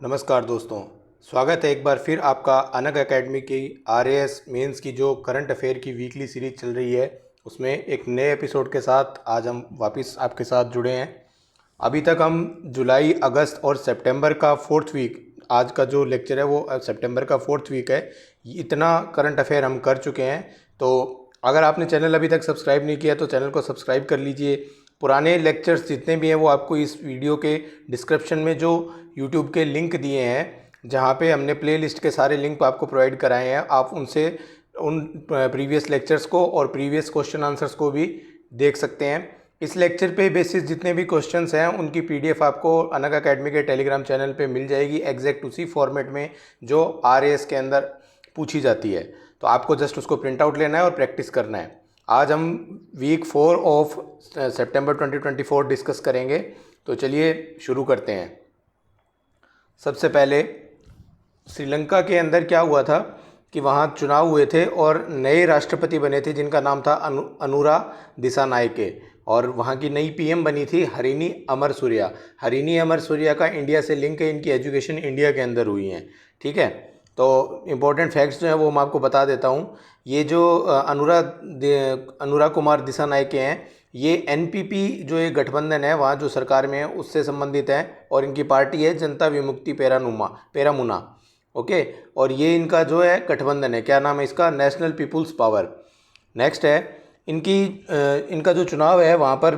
नमस्कार दोस्तों। स्वागत है एक बार फिर आपका अनग एकेडमी की आरएएस मेंस की जो करंट अफेयर की वीकली सीरीज चल रही है उसमें एक नए एपिसोड के साथ आज हम वापस आपके साथ जुड़े हैं। अभी तक हम जुलाई, अगस्त और सितंबर का फोर्थ वीक, आज का जो लेक्चर है वो सितंबर का फोर्थ वीक है, इतना करंट अफेयर हम कर चुके हैं। तो अगर आपने चैनल अभी तक सब्सक्राइब नहीं किया तो चैनल को सब्सक्राइब कर लीजिए। पुराने लेक्चर्स जितने भी हैं वो आपको इस वीडियो के डिस्क्रिप्शन में जो यूट्यूब के लिंक दिए हैं, जहाँ पे हमने प्लेलिस्ट के सारे लिंक आपको प्रोवाइड कराए हैं, आप उनसे उन प्रीवियस लेक्चर्स को और प्रीवियस क्वेश्चन आंसर्स को भी देख सकते हैं। इस लेक्चर पे बेसिस जितने भी क्वेश्चंस हैं उनकी पीडीएफ आपको अनग एकेडमी के टेलीग्राम चैनल पे मिल जाएगी, एग्जैक्ट उसी फॉर्मेट में जो आरएएस के अंदर पूछी जाती है। तो आपको जस्ट उसको प्रिंट आउट लेना है और प्रैक्टिस करना है। आज हम वीक 4 ऑफ सितंबर 2024 डिस्कस करेंगे। तो चलिए शुरू करते हैं। सबसे पहले श्रीलंका के अंदर क्या हुआ था कि वहाँ चुनाव हुए थे और नए राष्ट्रपति बने थे जिनका नाम था अनुरा दिसानायके, और वहाँ की नई पीएम बनी थी हरिनी अमरसूरिया। हरिनी अमरसूरिया का इंडिया से लिंक है, इनकी एजुकेशन इंडिया के अंदर हुई है। ठीक है, तो इम्पोर्टेंट फैक्ट्स जो हैं वो मैं आपको बता देता हूँ। ये जो अनुरा कुमार दिसानायके हैं, ये एनपीपी जो एक गठबंधन है वहाँ जो सरकार में है उससे संबंधित है, और इनकी पार्टी है जनता विमुक्ति पेरामुना। ओके, और ये इनका जो है गठबंधन है, क्या नाम है इसका, नेशनल पीपुल्स पावर। नेक्स्ट है इनका जो चुनाव है वहाँ पर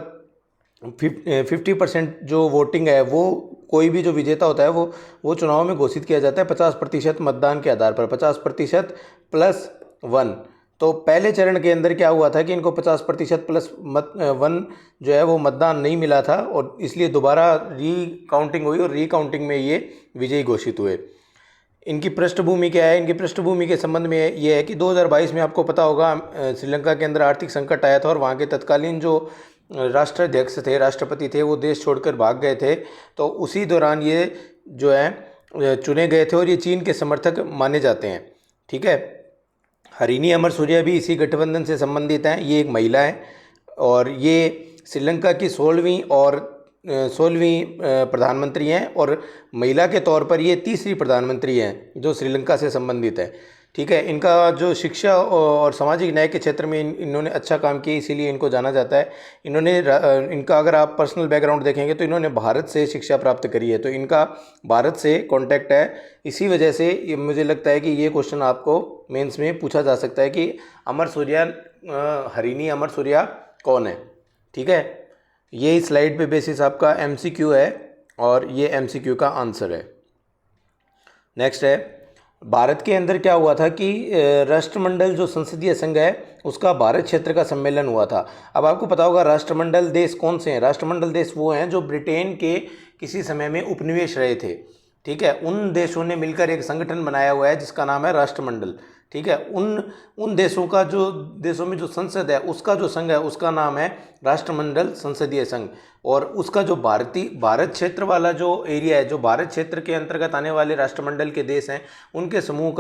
50% जो वोटिंग है वो कोई भी जो विजेता होता है वो चुनाव में घोषित किया जाता है 50% मतदान के आधार पर, 50% +1। तो पहले चरण के अंदर क्या हुआ था कि इनको 50% +1 जो है वो मतदान नहीं मिला था, और इसलिए दोबारा रीकाउंटिंग हुई और रीकाउंटिंग में ये विजयी घोषित हुए। इनकी पृष्ठभूमि क्या है? इनकी पृष्ठभूमि के संबंध में ये है कि 2022 में आपको पता होगा श्रीलंका के अंदर आर्थिक संकट आया था और वहाँ के तत्कालीन जो राष्ट्राध्यक्ष थे, राष्ट्रपति थे, वो देश छोड़कर भाग गए थे। तो उसी दौरान ये जो है चुने गए थे और ये चीन के समर्थक माने जाते हैं। ठीक है, हरिनी अमरसूरिया भी इसी गठबंधन से संबंधित हैं। ये एक महिला है और ये श्रीलंका की 16वीं प्रधानमंत्री हैं, और महिला के तौर पर ये तीसरी प्रधानमंत्री हैं जो श्रीलंका से संबंधित है। ठीक है, इनका जो शिक्षा और सामाजिक न्याय के क्षेत्र में इन्होंने अच्छा काम किया, इसीलिए इनको जाना जाता है। इनका अगर आप पर्सनल बैकग्राउंड देखेंगे तो इन्होंने भारत से शिक्षा प्राप्त करी है, तो इनका भारत से कॉन्टैक्ट है। इसी वजह से मुझे लगता है कि ये क्वेश्चन आपको मेंस में पूछा जा सकता है कि हरिनी अमरसूरिया कौन है। ठीक है, ये स्लाइड पे बेसिस आपका एमसीक्यू है और ये एमसीक्यू का आंसर है। नेक्स्ट है, भारत के अंदर क्या हुआ था कि राष्ट्रमंडल जो संसदीय संघ है उसका भारत क्षेत्र का सम्मेलन हुआ था। अब आपको पता होगा राष्ट्रमंडल देश कौन से हैं। राष्ट्रमंडल देश वो हैं जो ब्रिटेन के किसी समय में उपनिवेश रहे थे। ठीक है, उन देशों ने मिलकर एक संगठन बनाया हुआ है जिसका नाम है राष्ट्रमंडल। ठीक है, उन देशों में जो संसद है उसका जो संघ है उसका नाम है राष्ट्रमंडल संसदीय संघ, और उसका जो भारत क्षेत्र वाला जो एरिया है, जो भारत क्षेत्र के अंतर्गत आने वाले राष्ट्रमंडल के देश हैं, उनके समूह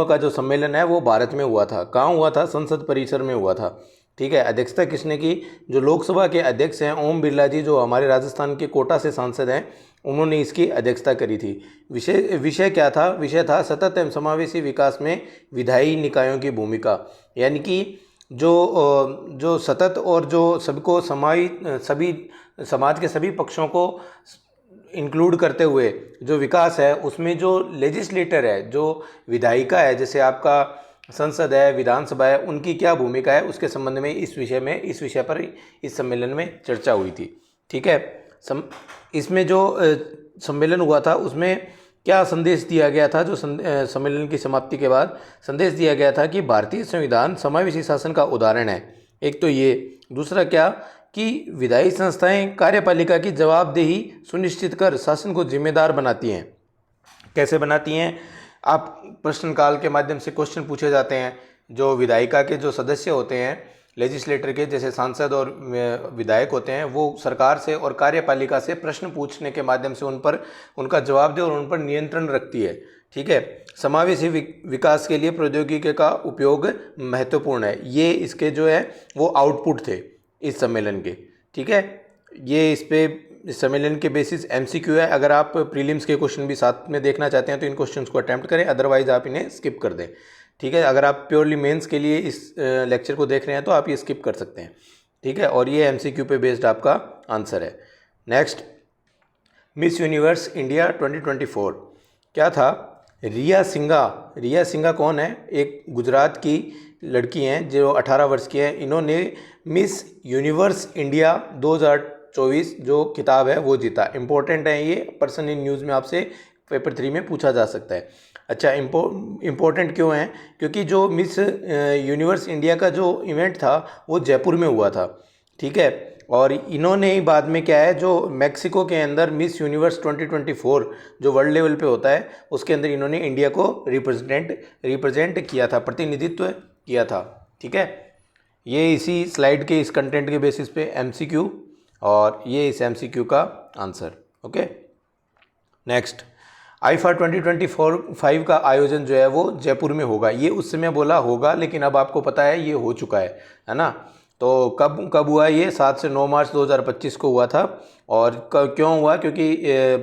का जो सम्मेलन है वो भारत में हुआ था। कहाँ हुआ था? संसद परिसर में हुआ था। ठीक है, अध्यक्षता किसने की? जो लोकसभा के अध्यक्ष हैं ओम बिरला जी, जो हमारे राजस्थान के कोटा से सांसद हैं, उन्होंने इसकी अध्यक्षता करी थी। विषय क्या था? विषय था सतत एवं समावेशी विकास में विधायी निकायों की भूमिका। यानी कि जो सतत और जो सबको सभी समाज के सभी पक्षों को इंक्लूड करते हुए जो विकास है उसमें जो लेजिस्लेटर है, जो विधायिका है, जैसे आपका संसद है, विधानसभा है, उनकी क्या भूमिका है उसके संबंध में इस विषय पर इस सम्मेलन में चर्चा हुई थी। ठीक है, इसमें जो सम्मेलन हुआ था उसमें क्या संदेश दिया गया था? जो सम्मेलन की समाप्ति के बाद संदेश दिया गया था कि भारतीय संविधान समावेशी शासन का उदाहरण है। एक तो ये, दूसरा क्या कि विधायी संस्थाएं कार्यपालिका की जवाबदेही सुनिश्चित कर शासन को जिम्मेदार बनाती हैं। कैसे बनाती हैं? आप प्रश्नकाल के माध्यम से क्वेश्चन पूछे जाते हैं। जो विधायिका के जो सदस्य होते हैं, लेजिस्लेटर के, जैसे सांसद और विधायक होते हैं, वो सरकार से और कार्यपालिका से प्रश्न पूछने के माध्यम से उनका जवाब दे और उन पर नियंत्रण रखती है। ठीक है, समावेशी विकास के लिए प्रौद्योगिकी का उपयोग महत्वपूर्ण है। ये इसके जो है वो आउटपुट थे इस सम्मेलन के। ठीक है, ये इस पे इस सम्मेलन के बेसिस एमसीक्यू है। अगर आप प्रीलिम्स के क्वेश्चन भी साथ में देखना चाहते हैं तो इन क्वेश्चंस को अटैम्प्ट करें, अदरवाइज आप इन्हें स्किप कर दें। ठीक है, अगर आप प्योरली मेंस के लिए इस लेक्चर को देख रहे हैं तो आप ये स्किप कर सकते हैं। ठीक है, और ये एमसीक्यू पे बेस्ड आपका आंसर है। नेक्स्ट, मिस यूनिवर्स इंडिया 2024 क्या था? रिया सिंघा। रिया सिंघा कौन है? एक गुजरात की लड़की हैं जो 18 वर्ष की हैं। इन्होंने मिस यूनिवर्स इंडिया 2024 जो खिताब है वो जीता। इम्पोर्टेंट है, ये पर्सन इन न्यूज़ में आपसे पेपर 3 में पूछा जा सकता है। अच्छा, इम्पोर्टेंट क्यों है? क्योंकि जो मिस यूनिवर्स इंडिया का जो इवेंट था वो जयपुर में हुआ था। ठीक है, और इन्होंने ही बाद में क्या है, जो मैक्सिको के अंदर मिस यूनिवर्स 2024 जो वर्ल्ड लेवल पे होता है उसके अंदर इन्होंने इंडिया को रिप्रेजेंट किया था, प्रतिनिधित्व किया था। ठीक है, ये इसी स्लाइड के इस कंटेंट के बेसिस पे एमसीक्यू, और ये इस एमसीक्यू का आंसर। ओके, नेक्स्ट, आईफा 2024 का आयोजन जो है वो जयपुर में होगा। ये उस समय बोला होगा, लेकिन अब आपको पता है ये हो चुका है ना। तो कब हुआ? ये 7 से 9 मार्च 2025 को हुआ था। और क्यों हुआ? क्योंकि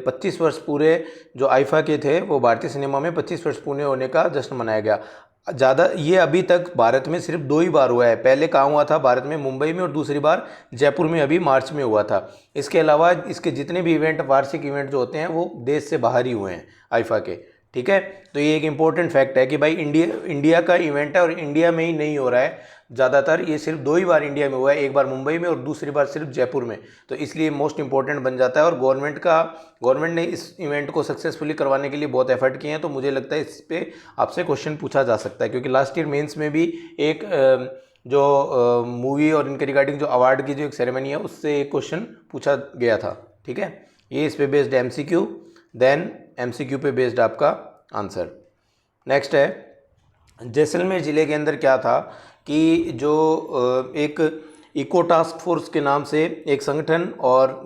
25 वर्ष पूरे जो आईफा के थे वो भारतीय सिनेमा में 25 वर्ष पूरे होने का जश्न मनाया गया। ज़्यादा ये अभी तक भारत में सिर्फ 2 ही बार हुआ है। पहले कहाँ हुआ था? भारत में, मुंबई में, और दूसरी बार जयपुर में अभी मार्च में हुआ था। इसके अलावा इसके जितने भी इवेंट, वार्षिक इवेंट जो होते हैं वो देश से बाहर ही हुए हैं आईफा के। ठीक है, तो ये एक इम्पोर्टेंट फैक्ट है कि भाई इंडिया का इवेंट है और इंडिया में ही नहीं हो रहा है ज़्यादातर। ये सिर्फ 2 ही बार इंडिया में हुआ है, एक बार मुंबई में और दूसरी बार सिर्फ जयपुर में। तो इसलिए मोस्ट इंपॉर्टेंट बन जाता है। और गवर्नमेंट ने इस इवेंट को सक्सेसफुली करवाने के लिए बहुत एफर्ट किए हैं। तो मुझे लगता है इस पर आपसे क्वेश्चन पूछा जा सकता है, क्योंकि लास्ट ईयर मेंस में भी एक जो मूवी और इनके रिगार्डिंग जो अवार्ड की जो एक सेरेमनी है उससे एक क्वेश्चन पूछा गया था। ठीक है, ये इस पे बेस्ड एमसीक्यू, देन एमसीक्यू पे बेस्ड आपका आंसर। नेक्स्ट है, जैसलमेर ज़िले के अंदर क्या था कि जो एक इको टास्क फोर्स के नाम से एक संगठन, और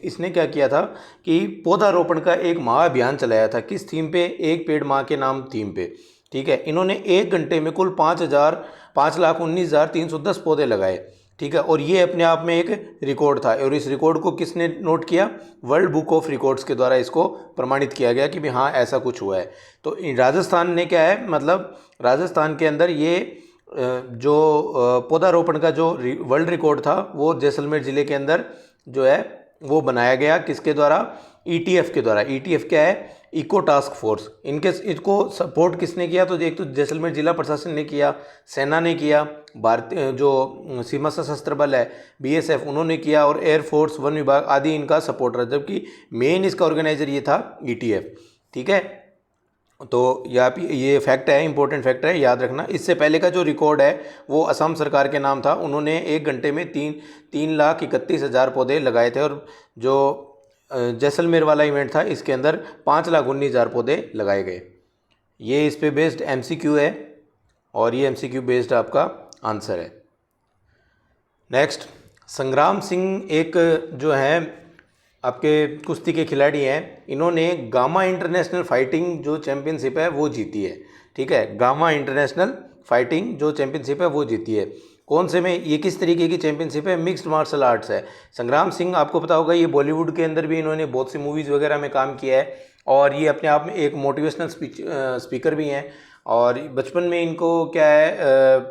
इसने क्या किया था कि पौधारोपण का एक महाअभियान चलाया था। किस थीम पे? एक पेड़ माँ के नाम थीम पे। ठीक है, इन्होंने 1 घंटे में कुल 5,19,310 पौधे लगाए। ठीक है, और ये अपने आप में एक रिकॉर्ड था। और इस रिकॉर्ड को किसने नोट किया? वर्ल्ड बुक ऑफ रिकॉर्ड्स के द्वारा इसको प्रमाणित किया गया कि भाई हाँ ऐसा कुछ हुआ है। तो राजस्थान ने क्या है, मतलब राजस्थान के अंदर ये जो पौधारोपण का जो वर्ल्ड रिकॉर्ड था वो जैसलमेर ज़िले के अंदर जो है वो बनाया गया। किसके द्वारा? ईटीएफ के द्वारा। ईटीएफ क्या है? Eco task force. इसको सपोर्ट किसने किया? तो एक तो जैसलमेर जिला प्रशासन ने किया, सेना ने किया, भारतीय जो सीमा सशस्त्र बल है बीएसएफ उन्होंने किया, और एयरफोर्स, वन विभाग आदि इनका सपोर्ट रहा, जबकि मेन इसका ऑर्गेनाइजर ये था ईटीएफ। ठीक है, तो यहाँ पे ये फैक्ट है, इंपॉर्टेंट फैक्ट है, याद रखना। इससे पहले का जो रिकॉर्ड है वो असम सरकार के नाम था। उन्होंने 1 घंटे में 3,31,000 पौधे लगाए थे। और जो जैसलमेर वाला इवेंट था इसके अंदर 5,19,000 पौधे लगाए गए। ये इस पे बेस्ड एमसीक्यू है, और ये एमसीक्यू बेस्ड आपका आंसर है। नेक्स्ट, संग्राम सिंह एक जो है आपके कुश्ती के खिलाड़ी हैं। इन्होंने गामा इंटरनेशनल फाइटिंग जो चैम्पियनशिप है वो जीती है। ठीक है, गामा इंटरनेशनल फाइटिंग जो चैम्पियनशिप है वो जीती है। कौन से में? ये किस तरीके की चैम्पियनशिप है? मिक्स्ड मार्शल आर्ट्स है। संग्राम सिंह आपको पता होगा ये बॉलीवुड के अंदर भी इन्होंने बहुत सी मूवीज़ वगैरह में काम किया है, और ये अपने आप में एक मोटिवेशनल स्पीकर भी हैं। और बचपन में इनको क्या है,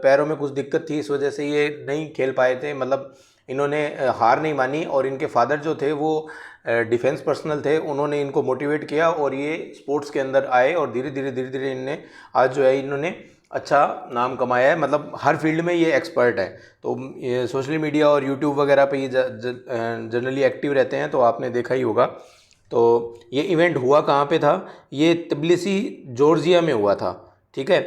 पैरों में कुछ दिक्कत थी, इस वजह से ये नहीं खेल पाए थे। मतलब इन्होंने हार नहीं मानी, और इनके फादर जो थे वो डिफेंस पर्सनल थे, उन्होंने इनको मोटिवेट किया और ये स्पोर्ट्स के अंदर आए, और धीरे धीरे इन्हें आज जो है इन्होंने अच्छा नाम कमाया है। मतलब हर फील्ड में ये एक्सपर्ट है। तो ये सोशल मीडिया और यूट्यूब वगैरह पे ये जनरली एक्टिव रहते हैं, तो आपने देखा ही होगा। तो ये इवेंट हुआ कहाँ पे था? ये तबिलिसी जॉर्जिया में हुआ था। ठीक है,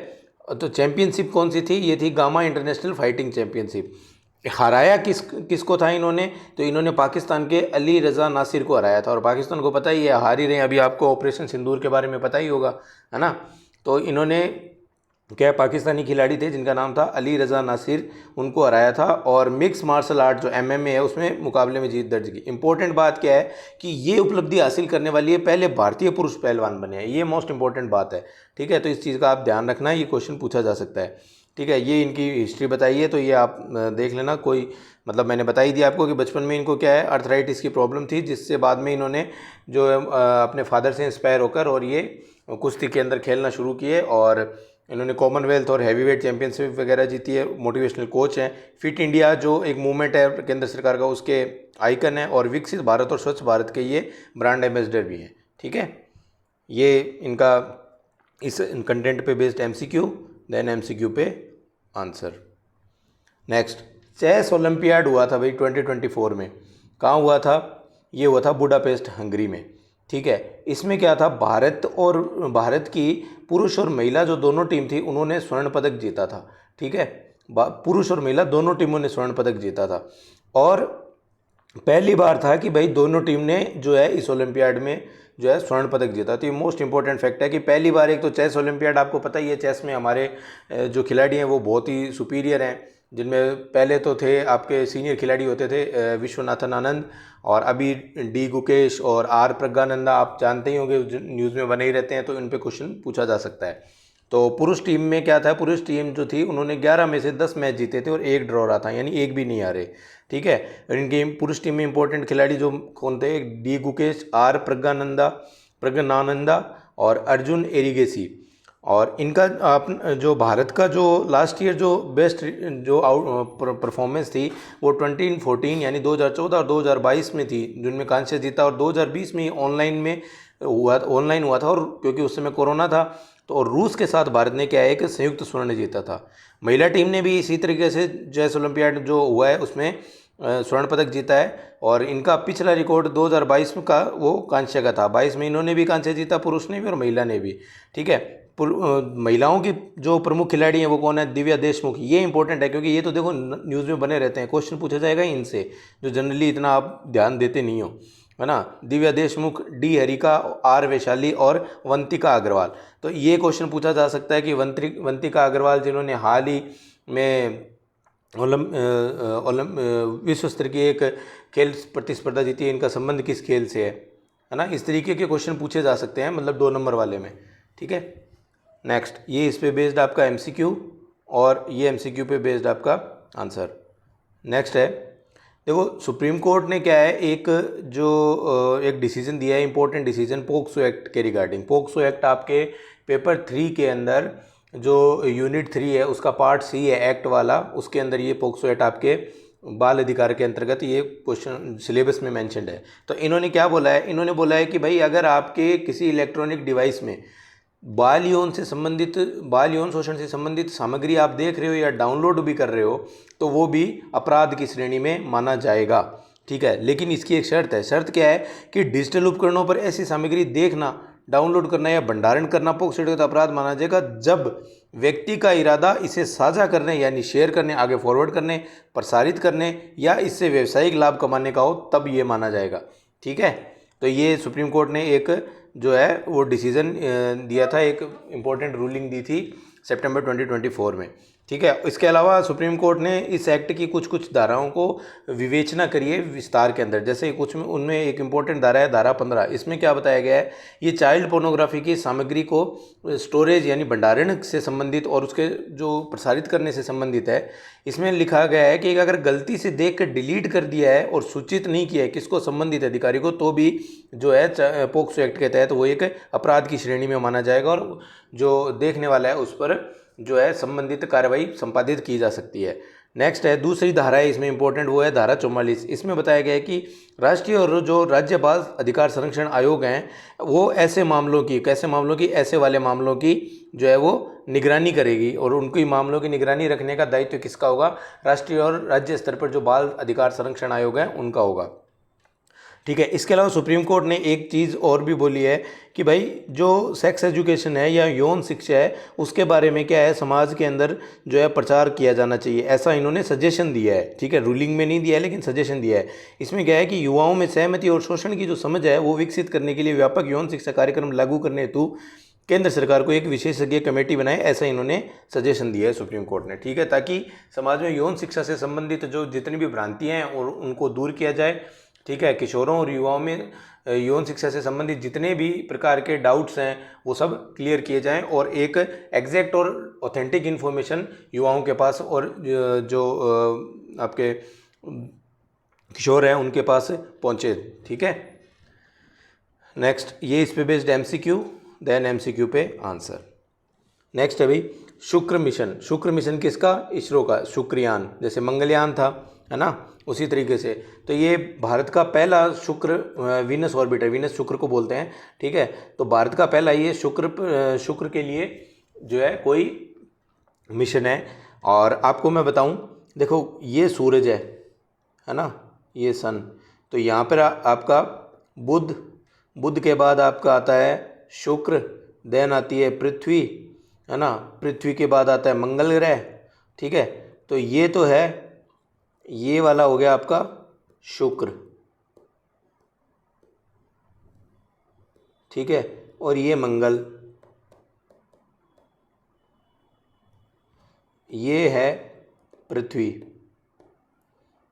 तो चैम्पियनशिप कौन सी थी? ये थी गामा इंटरनेशनल फाइटिंग चैम्पियनशिप। हराया किसको था इन्होंने? तो इन्होंने पाकिस्तान के अली रज़ा नासिर को हराया था। और पाकिस्तान को पता ही है, हार ही रहे हैं। अभी आपको ऑपरेशन सिंदूर के बारे में पता ही होगा, है ना। तो इन्होंने क्या, पाकिस्तानी खिलाड़ी थे जिनका नाम था अली रज़ा नासिर, उनको हराया था। और मिक्स मार्शल आर्ट जो MMA है उसमें मुकाबले में जीत दर्ज की। इंपॉर्टेंट बात क्या है कि ये उपलब्धि हासिल करने वाली है पहले भारतीय पुरुष पहलवान बने हैं। ये मोस्ट इंपॉर्टेंट बात है। ठीक है, तो इस चीज़ का आप ध्यान रखना, ये क्वेश्चन पूछा जा सकता है। ठीक है, ये इनकी हिस्ट्री बताइए, तो ये आप देख लेना। कोई मतलब मैंने बता ही दिया आपको कि बचपन में इनको क्या है, अर्थराइटिस की प्रॉब्लम थी, जिससे बाद में इन्होंने जो है अपने फादर से इंस्पायर होकर और ये कुश्ती के अंदर खेलना शुरू किए, और इन्होंने कॉमनवेल्थ और हैवीवेट चैंपियनशिप वगैरह जीती है। मोटिवेशनल कोच हैं। फिट इंडिया जो एक मूवमेंट है केंद्र सरकार का, उसके आइकन है, और विकसित भारत और स्वच्छ भारत के ये ब्रांड एम्बेसडर भी हैं। ठीक है, ये इनका इस कंटेंट पे बेस्ड एमसीक्यू, देन एमसीक्यू पे आंसर। नेक्स्ट, चेस ओलंपियाड हुआ था भाई 2024 में। कहाँ हुआ था? ये हुआ था बुडापेस्ट, हंगरी में। ठीक है, इसमें क्या था, भारत की पुरुष और महिला जो दोनों टीम थी, उन्होंने स्वर्ण पदक जीता था। ठीक है, पुरुष और महिला दोनों टीमों ने स्वर्ण पदक जीता था, और पहली बार था कि भाई दोनों टीम ने जो है इस ओलंपियाड में जो है स्वर्ण पदक जीता। तो ये मोस्ट इंपॉर्टेंट फैक्ट है कि पहली बार, एक तो चेस ओलंपियाड आपको पता ही है, चेस में हमारे जो खिलाड़ी हैं वो बहुत ही सुपीरियर हैं, जिनमें पहले तो थे आपके सीनियर खिलाड़ी होते थे विश्वनाथन आनंद, और अभी डी गुकेश और आर प्रज्ञानंदा, आप जानते ही होंगे, न्यूज़ में बने ही रहते हैं, तो इन पे क्वेश्चन पूछा जा सकता है। तो पुरुष टीम में क्या था, पुरुष टीम जो थी उन्होंने 11 में से 10 मैच जीते थे और एक ड्रॉ रहा था, यानी एक भी नहीं हारे। ठीक है, और इनकी पुरुष टीम में इंपॉर्टेंट खिलाड़ी जो कौन थे, डी गुकेश, आर प्रज्ञानंदा और अर्जुन एरिगेसी। और इनका जो भारत का जो लास्ट ईयर जो बेस्ट जो परफॉर्मेंस थी वो 2014 यानी 2014 और 2022 में थी, जिनमें कांस्य जीता, और 2020 में ऑनलाइन हुआ था, और क्योंकि उस समय कोरोना था, तो और रूस के साथ भारत ने क्या है कि संयुक्त स्वर्ण जीता था। महिला टीम ने भी इसी तरीके से चेस ओलंपियाड जो हुआ है उसमें स्वर्ण पदक जीता है, और इनका पिछला रिकॉर्ड 2022 का वो कांस्य का था। 22 में इन्होंने भी कांस्य जीता, पुरुष ने भी और महिला ने भी। ठीक है, महिलाओं की जो प्रमुख खिलाड़ी हैं वो कौन है, दिव्या देशमुख। ये इंपॉर्टेंट है क्योंकि ये तो देखो न्यूज़ में बने रहते हैं, क्वेश्चन पूछा जाएगा ही इनसे, जो जनरली इतना आप ध्यान देते नहीं हो, है ना। दिव्या देशमुख, डी हरिका, आर वैशाली और वंतिका अग्रवाल। तो ये क्वेश्चन पूछा जा सकता है कि वंतिका अग्रवाल, जिन्होंने हाल ही में विश्व स्तर की एक खेल प्रतिस्पर्धा जीती है, इनका संबंध किस खेल से है ना। इस तरीके के क्वेश्चन पूछे जा सकते हैं, मतलब 2 नंबर वाले में। ठीक है, नेक्स्ट, ये इस पे बेस्ड आपका एमसीक्यू, और ये एमसीक्यू पे बेस्ड आपका आंसर। नेक्स्ट है, देखो सुप्रीम कोर्ट ने क्या है, एक डिसीजन दिया है, इंपॉर्टेंट डिसीजन, पोक्सो एक्ट के रिगार्डिंग। पोक्सो एक्ट आपके पेपर 3 के अंदर जो यूनिट 3 है उसका पार्ट सी है एक्ट वाला, उसके अंदर ये पोक्सो एक्ट आपके बाल अधिकार के अंतर्गत ये क्वेश्चन सिलेबस में मेंशन्ड है। तो इन्होंने क्या बोला है, इन्होंने बोला है कि भाई अगर आपके किसी इलेक्ट्रॉनिक डिवाइस में बाल यौन शोषण से संबंधित सामग्री आप देख रहे हो या डाउनलोड भी कर रहे हो, तो वो भी अपराध की श्रेणी में माना जाएगा। ठीक है, लेकिन इसकी एक शर्त है। शर्त क्या है कि डिजिटल उपकरणों पर ऐसी सामग्री देखना, डाउनलोड करना या भंडारण करना पोक्सो एक्ट अपराध माना जाएगा जब व्यक्ति का इरादा इसे साझा करने यानी शेयर करने, आगे फॉरवर्ड करने, प्रसारित करने या इससे व्यावसायिक लाभ कमाने का हो, तब ये माना जाएगा। ठीक है, तो ये सुप्रीम कोर्ट ने एक जो है वो डिसीजन दिया था, एक इम्पोर्टेंट रूलिंग दी थी सितंबर 2024 में। ठीक है, इसके अलावा सुप्रीम कोर्ट ने इस एक्ट की कुछ धाराओं को विवेचना करी है विस्तार के अंदर। जैसे कुछ में उनमें एक इम्पोर्टेंट धारा है धारा 15। इसमें क्या बताया गया है, ये चाइल्ड पोर्नोग्राफी की सामग्री को स्टोरेज यानी भंडारण से संबंधित और उसके जो प्रसारित करने से संबंधित है। इसमें लिखा गया है कि अगर गलती से देख कर डिलीट कर दिया है और सूचित नहीं किया है किसको, संबंधित अधिकारी को, तो भी जो है पोक्सो एक्ट के तहत वो एक अपराध की श्रेणी में माना जाएगा, और जो देखने वाला है उस पर जो है संबंधित कार्रवाई संपादित की जा सकती है। नेक्स्ट है, दूसरी धारा है इसमें इंपॉर्टेंट, वो है धारा 44। इसमें बताया गया है कि राष्ट्रीय और जो राज्य बाल अधिकार संरक्षण आयोग हैं वो ऐसे मामलों की जो है वो निगरानी करेगी, और उनकी मामलों की निगरानी रखने का दायित्व किसका होगा, राष्ट्रीय और राज्य स्तर पर जो बाल अधिकार संरक्षण आयोग हैं उनका होगा। ठीक है, इसके अलावा सुप्रीम कोर्ट ने एक चीज़ और भी बोली है कि भाई जो सेक्स एजुकेशन है या यौन शिक्षा है उसके बारे में क्या है, समाज के अंदर जो है प्रचार किया जाना चाहिए, ऐसा इन्होंने सजेशन दिया है। ठीक है, रूलिंग में नहीं दिया है लेकिन सजेशन दिया है। इसमें क्या है कि युवाओं में सहमति और शोषण की जो समझ है वो विकसित करने के लिए व्यापक यौन शिक्षा कार्यक्रम लागू करने हेतु केंद्र सरकार को एक विशेषज्ञ कमेटी बनाए, ऐसा इन्होंने सजेशन दिया है सुप्रीम कोर्ट ने। ठीक है, ताकि समाज में यौन शिक्षा से संबंधित जो जितनी भी भ्रांतियाँ हैं और उनको दूर किया जाए। ठीक है, किशोरों और युवाओं में यौन शिक्षा से संबंधित जितने भी प्रकार के डाउट्स हैं वो सब क्लियर किए जाएं, और एक एग्जैक्ट और ऑथेंटिक इन्फॉर्मेशन युवाओं के पास और जो आपके किशोर हैं उनके पास पहुँचे। ठीक है, नेक्स्ट ये इस पे बेस्ड MCQ, देन MCQ पे आंसर। नेक्स्ट है भाई शुक्र मिशन। शुक्र मिशन किसका? इसरो का। शुक्रयान, जैसे मंगलयान था, है ना, उसी तरीके से। तो ये भारत का पहला शुक्र वीनस ऑर्बिटर, वीनस शुक्र को बोलते हैं। ठीक है, तो भारत का पहला ये शुक्र के लिए जो है कोई मिशन है। और आपको मैं बताऊं, देखो ये सूरज है ना, ये सन। तो यहाँ पर आपका बुध के बाद आपका आता है शुक्र, देन आती है पृथ्वी, है ना, पृथ्वी के बाद आता है मंगल ग्रह। ठीक है, तो ये तो है, ये वाला हो गया आपका शुक्र। ठीक है, और ये मंगल, ये है पृथ्वी।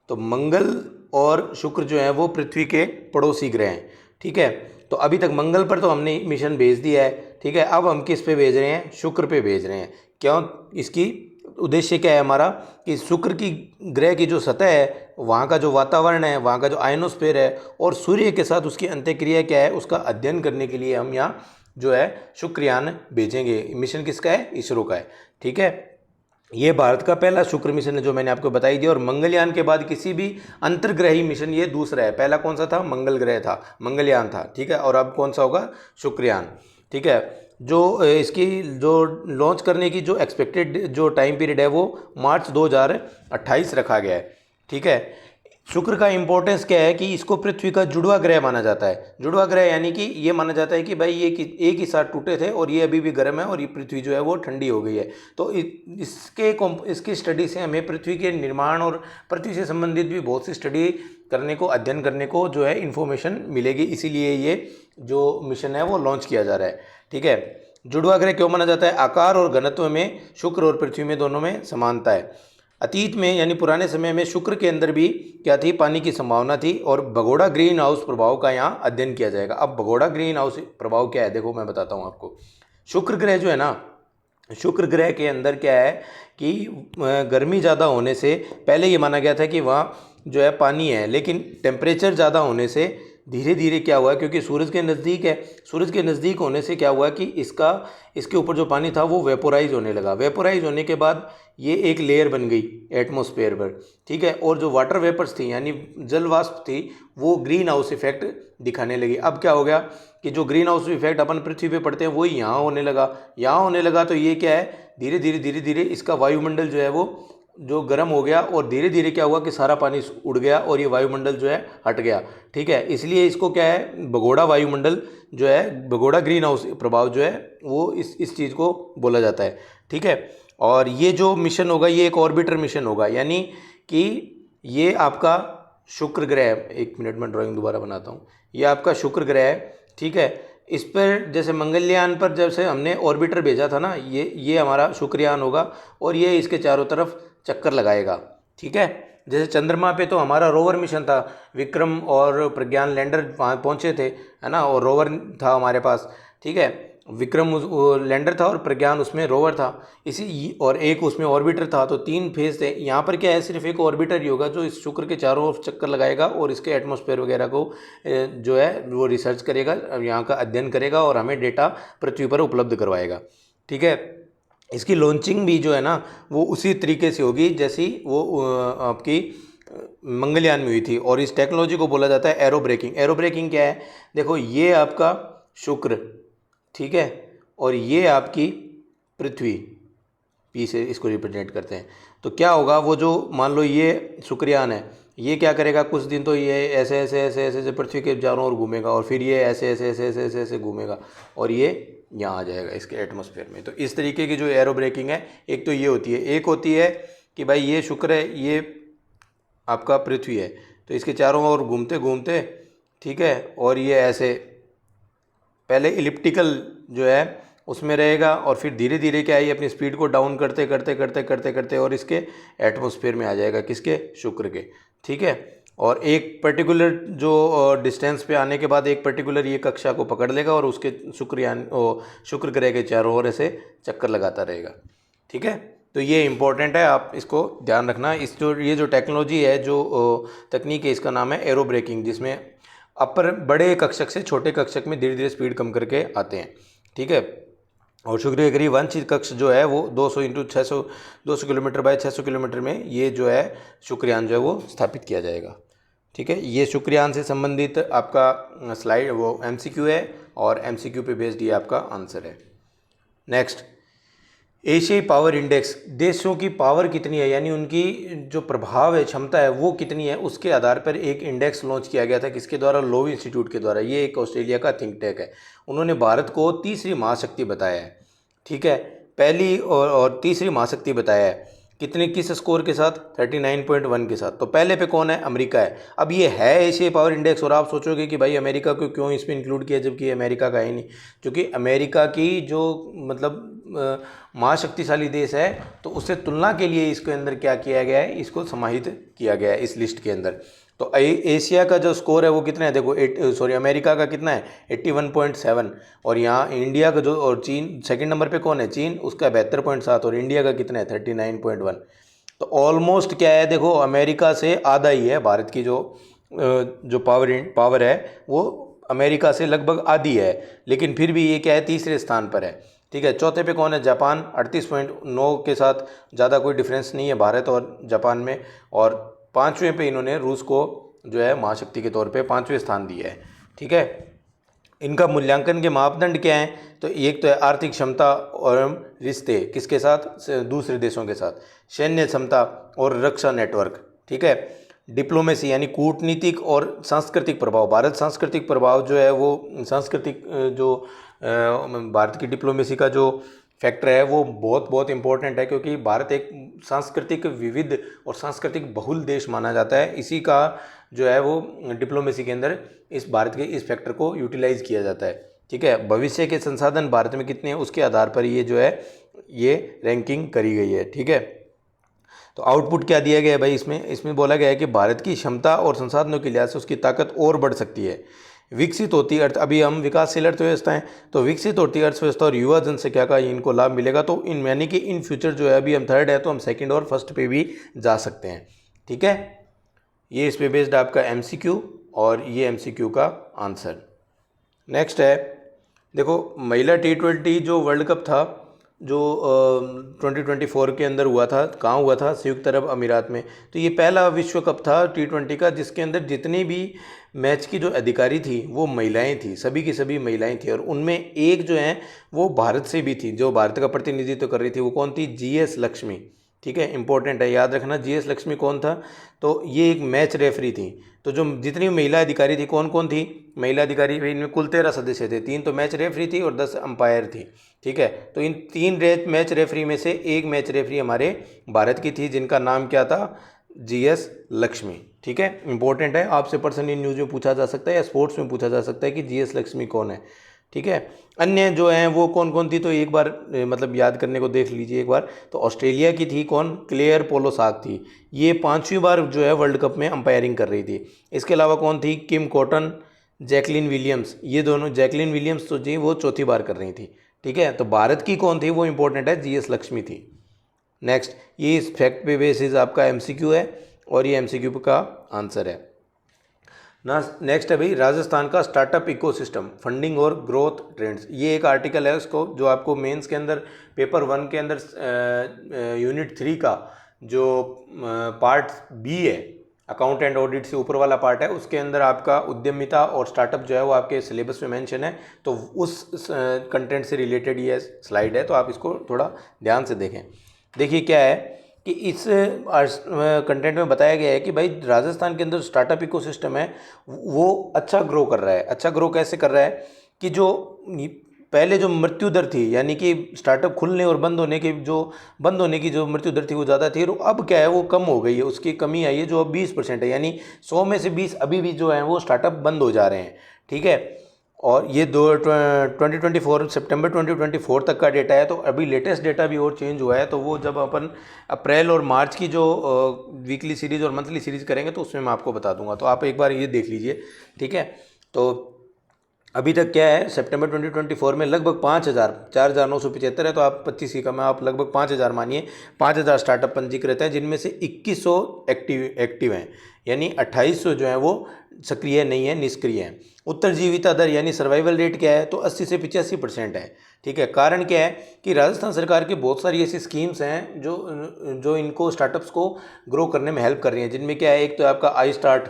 तो मंगल और शुक्र जो है वो पृथ्वी के पड़ोसी ग्रह हैं। ठीक है, तो अभी तक मंगल पर तो हमने मिशन भेज दिया है। ठीक है, अब हम किस पे भेज रहे हैं? शुक्र पे भेज रहे हैं। क्यों? इसकी उद्देश्य क्या है हमारा कि शुक्र की ग्रह की जो सतह है, वहाँ का जो वातावरण है, वहाँ का जो आयनोस्फीयर है और सूर्य के साथ उसकी अंतःक्रिया क्या है, उसका अध्ययन करने के लिए हम यहाँ जो है शुक्रयान भेजेंगे। मिशन किसका है? इसरो का है। ठीक है, ये भारत का पहला शुक्र मिशन है जो मैंने आपको बताई दिया। और मंगलयान के बाद किसी भी अंतर्ग्रही मिशन ये दूसरा है। पहला कौन सा था? मंगल ग्रह था, मंगलयान था। ठीक है, और अब कौन सा होगा? शुक्रयान। ठीक है, जो इसकी जो लॉन्च करने की जो एक्सपेक्टेड जो टाइम पीरियड है वो मार्च 2028 रखा गया है। ठीक है, शुक्र का इंपॉर्टेंस क्या है कि इसको पृथ्वी का जुड़वा ग्रह माना जाता है। जुड़वा ग्रह यानी कि ये माना जाता है कि भाई ये एक ही साथ टूटे थे और ये अभी भी गर्म है और ये पृथ्वी जो है वो ठंडी हो गई है। तो इसकी स्टडी से हमें पृथ्वी के निर्माण और पृथ्वी से संबंधित भी बहुत सी स्टडी करने को, अध्ययन करने को जो है इन्फॉर्मेशन मिलेगी। इसीलिए ये जो मिशन है वो लॉन्च किया जा रहा है। ठीक है, जुड़वा ग्रह क्यों माना जाता है? आकार और घनत्व में शुक्र और पृथ्वी में दोनों में समानता है। अतीत में यानी पुराने समय में शुक्र के अंदर भी क्या थी? पानी की संभावना थी। और भगोड़ा ग्रीन हाउस प्रभाव का यहाँ अध्ययन किया जाएगा। अब भगोड़ा ग्रीन हाउस प्रभाव क्या है? देखो मैं बताता हूँ आपको। शुक्र ग्रह जो है ना, शुक्र ग्रह के अंदर क्या है कि गर्मी ज़्यादा होने से पहले ये माना गया था कि वहाँ जो है पानी है, लेकिन टेम्परेचर ज़्यादा होने से धीरे धीरे क्या हुआ, क्योंकि सूरज के नज़दीक है, सूरज के नज़दीक होने से क्या हुआ कि इसके ऊपर जो पानी था वो वेपोराइज होने लगा। वेपोराइज होने के बाद ये एक लेयर बन गई एटमॉस्फेयर पर। ठीक है, और जो वाटर वेपर्स थी यानी जल वाष्प थी वो ग्रीन हाउस इफेक्ट दिखाने लगी। अब क्या हो गया कि जो ग्रीन हाउस इफेक्ट अपन पृथ्वी पे पड़ते हैं वही यहाँ होने लगा। तो ये क्या है, धीरे धीरे इसका वायुमंडल जो है वो जो गर्म हो गया और धीरे धीरे क्या हुआ कि सारा पानी उड़ गया और ये वायुमंडल जो है हट गया। ठीक है, इसलिए इसको क्या है, भगोड़ा वायुमंडल जो है, भगोड़ा ग्रीन हाउस प्रभाव जो है वो इस चीज़ को बोला जाता है। ठीक है, और ये जो मिशन होगा ये एक ऑर्बिटर मिशन होगा, यानी कि ये आपका शुक्र ग्रह, एक मिनट में ड्राइंग दोबारा बनाता हूँ, ये आपका शुक्र ग्रह है। ठीक है, इस पर जैसे मंगलयान पर जैसे हमने ऑर्बिटर भेजा था ना, ये हमारा शुक्रयान होगा और ये इसके चारों तरफ चक्कर लगाएगा। ठीक है, जैसे चंद्रमा पे तो हमारा रोवर मिशन था, विक्रम और प्रज्ञान लैंडर वहाँ पहुँचे थे, है ना, और रोवर था हमारे पास। ठीक है, विक्रम लैंडर था और प्रज्ञान उसमें रोवर था, और एक उसमें ऑर्बिटर था। तो 3 फेज थे। यहाँ पर क्या है, सिर्फ एक ऑर्बिटर ही होगा जो इस शुक्र के चारों ओर चक्कर लगाएगा और इसके एटमॉस्फेयर वगैरह को जो है वो रिसर्च करेगा, यहाँ का अध्ययन करेगा और हमें डेटा पृथ्वी पर उपलब्ध करवाएगा। ठीक है, इसकी लॉन्चिंग भी जो है ना वो उसी तरीके से होगी जैसी वो आपकी मंगलयान में हुई थी। और इस टेक्नोलॉजी को बोला जाता है एरो ब्रेकिंग। एरो ब्रेकिंग क्या है? देखो ये आपका शुक्र, ठीक है, और ये आपकी पृथ्वी, पी से इसको रिप्रेजेंट करते हैं। तो क्या होगा, वो जो मान लो ये शुक्रयान है, ये क्या करेगा, कुछ दिन तो ये ऐसे ऐसे ऐसे ऐसे ऐसे पृथ्वी के चारों ओर घूमेगा और फिर ये ऐसे ऐसे ऐसे ऐसे ऐसे ऐसे घूमेगा और ये यहाँ आ जाएगा इसके एटमॉस्फेयर में। तो इस तरीके की जो एरो ब्रेकिंग है, एक तो ये होती है, एक होती है कि भाई ये शुक्र है, ये आपका पृथ्वी है, तो इसके चारों ओर घूमते घूमते, ठीक है, और ये ऐसे पहले इलिप्टिकल जो है उसमें रहेगा और फिर धीरे धीरे क्या है, ये अपनी स्पीड को डाउन करते करते करते करते करते और इसके एटमॉस्फेयर में आ जाएगा, किसके, शुक्र के। ठीक है, और एक पर्टिकुलर जो डिस्टेंस पे आने के बाद एक पर्टिकुलर ये कक्षा को पकड़ लेगा और उसके शुक्र ग्रह के चारों ओर ऐसे चक्कर लगाता रहेगा। ठीक है, तो ये इम्पोर्टेंट है, आप इसको ध्यान रखना। ये जो टेक्नोलॉजी है, जो तकनीक है, इसका नाम है एरो ब्रेकिंग, जिसमें अपर बड़े कक्षक से छोटे कक्षक में धीरे धीरे स्पीड कम करके आते हैं। ठीक है। और शुक्रिया करिए वांछित कक्ष जो है वो 200 इंटू 600 200 किलोमीटर बाय 600 किलोमीटर में ये जो है शुक्रयान जो है वो स्थापित किया जाएगा। ठीक है। ये शुक्रयान से संबंधित आपका स्लाइड वो एमसीक्यू है और एमसीक्यू पे बेस्ड ये आपका आंसर है। नेक्स्ट, एशियाई पावर इंडेक्स, देशों की पावर कितनी है यानी उनकी जो प्रभाव है, क्षमता है, वो कितनी है, उसके आधार पर एक इंडेक्स लॉन्च किया गया था। किसके द्वारा? लोव इंस्टीट्यूट के द्वारा। ये एक ऑस्ट्रेलिया का थिंक टैंक है। उन्होंने भारत को तीसरी महाशक्ति बताया है। ठीक है। पहली और तीसरी महाशक्ति बताया है। किस स्कोर के साथ? 39.1 के साथ। तो पहले पे कौन है? अमेरिका है। अब ये है एशियाई पावर इंडेक्स और आप सोचोगे कि भाई अमेरिका को क्यों इसमें इंक्लूड किया जबकि अमेरिका का है नहीं, क्योंकि अमेरिका की जो मतलब महाशक्तिशाली देश है, तो उससे तुलना के लिए इसके अंदर क्या किया गया है, इसको समाहित किया गया है इस लिस्ट के अंदर। तो एशिया का जो स्कोर है वो कितना है? देखो अमेरिका का कितना है? 81.7। और यहाँ इंडिया का जो, और चीन सेकंड नंबर पे कौन है? चीन, उसका 72.7। और इंडिया का कितना है? 39.1। तो ऑलमोस्ट क्या है, देखो अमेरिका से आधा ही है। भारत की जो पावर है वो अमेरिका से लगभग आधी है, लेकिन फिर भी ये क्या है? तीसरे स्थान पर है। ठीक है। चौथे पे कौन है? जापान, 38.9 के साथ। ज़्यादा कोई डिफरेंस नहीं है भारत और जापान में। और पाँचवें पे इन्होंने रूस को जो है महाशक्ति के तौर पे 5वें स्थान दिया है। ठीक है। इनका मूल्यांकन के मापदंड क्या हैं? तो एक तो है आर्थिक क्षमता और रिश्ते किसके साथ? दूसरे देशों के साथ। सैन्य क्षमता और रक्षा नेटवर्क। ठीक है। डिप्लोमेसी यानी कूटनीतिक और सांस्कृतिक प्रभाव। भारत सांस्कृतिक प्रभाव जो है वो सांस्कृतिक जो भारत की डिप्लोमेसी का जो फैक्टर है वो बहुत बहुत इम्पोर्टेंट है, क्योंकि भारत एक सांस्कृतिक विविध और सांस्कृतिक बहुल देश माना जाता है। इसी का जो है वो डिप्लोमेसी के अंदर इस भारत के इस फैक्टर को यूटिलाइज किया जाता है। ठीक है। भविष्य के संसाधन भारत में कितने हैं उसके आधार पर ये जो है ये रैंकिंग करी गई है। ठीक है। तो आउटपुट क्या दिया गया है भाई? इसमें बोला गया है कि भारत की क्षमता और संसाधनों के लिहाज से उसकी ताकत और बढ़ सकती है। विकसित होती अभी हम विकासशील अर्थव्यवस्था हैं, तो विकसित होती अर्थव्यवस्था और युवा जनसंख्या का इनको लाभ मिलेगा। तो यानी कि इन फ्यूचर जो है, अभी हम थर्ड है तो हम सेकंड और फर्स्ट पे भी जा सकते हैं। ठीक है। ये इस पे बेस्ड आपका एमसीक्यू और ये एमसीक्यू का आंसर। नेक्स्ट है, देखो महिला T20 जो वर्ल्ड कप था जो 2024 के अंदर हुआ था, कहाँ हुआ था? संयुक्त अरब अमीरात में। तो ये पहला विश्व कप था T20 का जिसके अंदर जितनी भी मैच की जो अधिकारी थी वो महिलाएं थी, सभी की सभी महिलाएं थी। और उनमें एक जो है वो भारत से भी थी, जो भारत का प्रतिनिधित्व कर रही थी। वो कौन थी? GS लक्ष्मी। ठीक है। इंपॉर्टेंट है, याद रखना। GS लक्ष्मी कौन था? तो ये एक मैच रेफरी थी। तो जो जितनी महिला अधिकारी थी, कौन कौन थी महिला अधिकारी? इनमें कुल 13 सदस्य थे। 3 तो मैच रेफरी थी और 10 अंपायर थी। ठीक है। तो इन 3 मैच रेफरी में से एक मैच रेफरी हमारे भारत की थी, जिनका नाम क्या था? GS लक्ष्मी। ठीक है। इंपॉर्टेंट है, आपसे पर्सनली न्यूज़ में पूछा जा सकता है या स्पोर्ट्स में पूछा जा सकता है कि GS लक्ष्मी कौन है। ठीक है। अन्य जो हैं वो कौन कौन थी? तो एक बार मतलब याद करने को देख लीजिए एक बार। तो ऑस्ट्रेलिया की थी कौन? क्लेयर पोलोसाक थी। ये 5वीं बार जो है वर्ल्ड कप में अंपायरिंग कर रही थी। इसके अलावा कौन थी? किम कॉटन, जैकलिन विलियम्स। ये दोनों, जैकलिन विलियम्स तो जी वो 4थी बार कर रही थी। ठीक है। तो भारत की कौन थी? वो इंपॉर्टेंट है, GS लक्ष्मी थी। नेक्स्ट, ये इस फैक्ट पे बेसिस आपका एमसीक्यू है और ये एमसीक्यू का आंसर है ना। नेक्स्ट है भाई, राजस्थान का स्टार्टअप इकोसिस्टम, फंडिंग और ग्रोथ ट्रेंड्स। ये एक आर्टिकल है उसको जो आपको मेंस के अंदर पेपर 1 के अंदर यूनिट 3 का जो पार्ट B है, अकाउंट एंड ऑडिट से ऊपर वाला पार्ट है, उसके अंदर आपका उद्यमिता और स्टार्टअप जो है वो आपके सिलेबस में मेंशन है। तो उस कंटेंट से रिलेटेड ये स्लाइड है, तो आप इसको थोड़ा ध्यान से देखें। देखिए क्या है कि इस कंटेंट में बताया गया है कि भाई राजस्थान के अंदर स्टार्टअप इकोसिस्टम है वो अच्छा ग्रो कर रहा है। अच्छा ग्रो कैसे कर रहा है कि जो पहले जो मृत्यु दर थी, यानी कि स्टार्टअप खुलने और बंद होने की जो मृत्यु दर थी वो ज़्यादा थी, और अब क्या है वो कम हो गई है, उसकी कमी आई है जो अब 20% है। यानी 100 में से 20 अभी भी जो है वो स्टार्टअप बंद हो जा रहे हैं। ठीक है। और ये 2024 सितंबर 2024 तक का डेटा है। तो अभी लेटेस्ट डेटा भी और चेंज हुआ है, तो वो जब अपन अप्रैल और मार्च की जो वीकली सीरीज़ और मंथली सीरीज़ करेंगे तो उसमें मैं आपको बता दूंगा। तो आप एक बार ये देख लीजिए। ठीक है। तो अभी तक क्या है, सितंबर 2024 में लगभग 5,000, 4,975 है, तो आप 25 ही कम है, आप लगभग 5,000 मानिए, 5,000 स्टार्टअप पंजीकृत हैं, जिनमें से 2100 एक्टिव हैं, यानी 2800 जो है वो सक्रिय नहीं है, निष्क्रिय हैं। उत्तरजीविता दर यानी सर्वाइवल रेट क्या है, तो 80 से 85% है। ठीक है, कारण क्या है कि राजस्थान सरकार की बहुत सारी ऐसी स्कीम्स हैं जो इनको स्टार्टअप्स को ग्रो करने में हेल्प कर रही हैं, जिनमें क्या है, एक तो आपका आई स्टार्ट,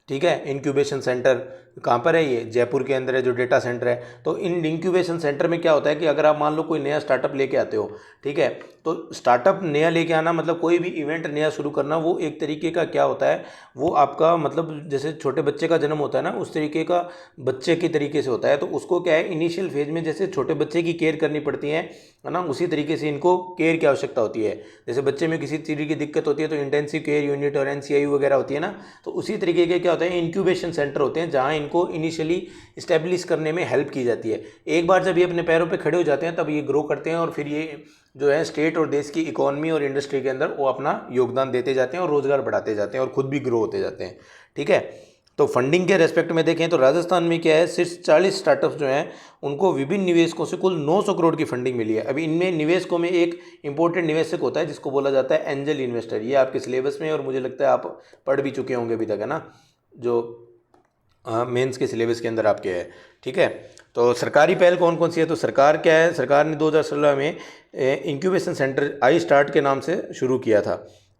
ठीक है, इंक्यूबेशन सेंटर, कहाँ पर है ये, जयपुर के अंदर है, जो डेटा सेंटर है। तो इन इंक्यूबेशन सेंटर में क्या होता है कि अगर आप मान लो कोई नया स्टार्टअप लेके आते हो, ठीक है, तो स्टार्टअप नया लेके आना मतलब कोई भी इवेंट नया शुरू करना, वो एक तरीके का क्या होता है, वो आपका मतलब जैसे छोटे बच्चे का जन्म होता है ना, उस तरीके का बच्चे के तरीके से होता है। तो उसको क्या है, इनिशियल फेज में जैसे छोटे बच्चे की केयर करनी पड़ती है ना, उसी तरीके से इनको केयर की आवश्यकता होती है। जैसे बच्चे में किसी चीज़ की दिक्कत होती है तो इंटेंसिव केयर यूनिट और NCIU वगैरह होती है ना, तो उसी तरीके के क्या होता है, इंक्यूबेशन सेंटर होते हैं, जहाँ इनको इनिशियली इस्टेब्लिश करने में हेल्प की जाती है। एक बार जब ये अपने पैरों पे खड़े हो जाते हैं, तब ये ग्रो करते हैं, और फिर ये जो है स्टेट और देश की इकोनॉमी और इंडस्ट्री के अंदर वो अपना योगदान देते जाते हैं और रोजगार बढ़ाते जाते हैं और खुद भी ग्रो होते जाते हैं। ठीक है, तो फंडिंग के रेस्पेक्ट में देखें तो राजस्थान में क्या है, सिर्फ 40 स्टार्टअप्स जो हैं उनको विभिन्न निवेशकों से कुल 900 करोड़ की फंडिंग मिली है। अभी इनमें निवेशकों में एक इंपॉर्टेंट निवेशक होता है जिसको बोला जाता है एंजल इन्वेस्टर। ये आपके सिलेबस में, और मुझे लगता है आप पढ़ भी चुके होंगे अभी तक, है ना, जो मेंस के सिलेबस के अंदर आपके है। ठीक है, तो सरकारी पहल कौन कौन सी है, तो सरकार क्या है, सरकार ने 2016 में इंक्यूबेशन सेंटर आई स्टार्ट के नाम से शुरू किया था।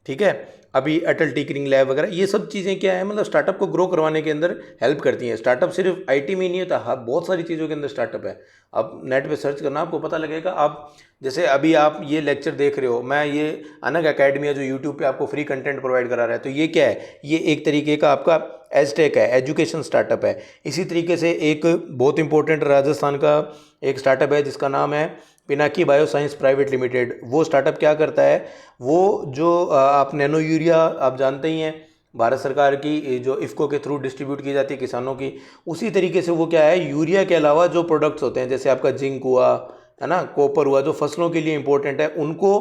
ठीक है, अभी अटल टिंकरिंग लैब वगैरह ये सब चीज़ें क्या है, मतलब स्टार्टअप को ग्रो करवाने के अंदर हेल्प करती हैं। स्टार्टअप सिर्फ IT में ही नहीं होता, हाँ बहुत सारी चीज़ों के अंदर स्टार्टअप है। आप नेट पे सर्च करना, आपको पता लगेगा। आप जैसे अभी आप ये लेक्चर देख रहे हो, मैं ये अनग अकेडमी है जो यूट्यूब पे आपको फ्री कंटेंट प्रोवाइड करा रहा है, तो ये क्या है, ये एक तरीके का आपका एजटेक है, एजुकेशन स्टार्टअप है। इसी तरीके से एक बहुत इंपॉर्टेंट राजस्थान का एक स्टार्टअप है जिसका नाम है पिनाकी बायोसाइंस प्राइवेट लिमिटेड। वो स्टार्टअप क्या करता है, वो जो आप नैनो यूरिया आप जानते ही हैं, भारत सरकार की जो इफ़को के थ्रू डिस्ट्रीब्यूट की जाती है किसानों की, उसी तरीके से वो क्या है, यूरिया के अलावा जो प्रोडक्ट्स होते हैं, जैसे आपका जिंक हुआ, है ना, कॉपर हुआ, जो फसलों के लिए इंपॉर्टेंट है, उनको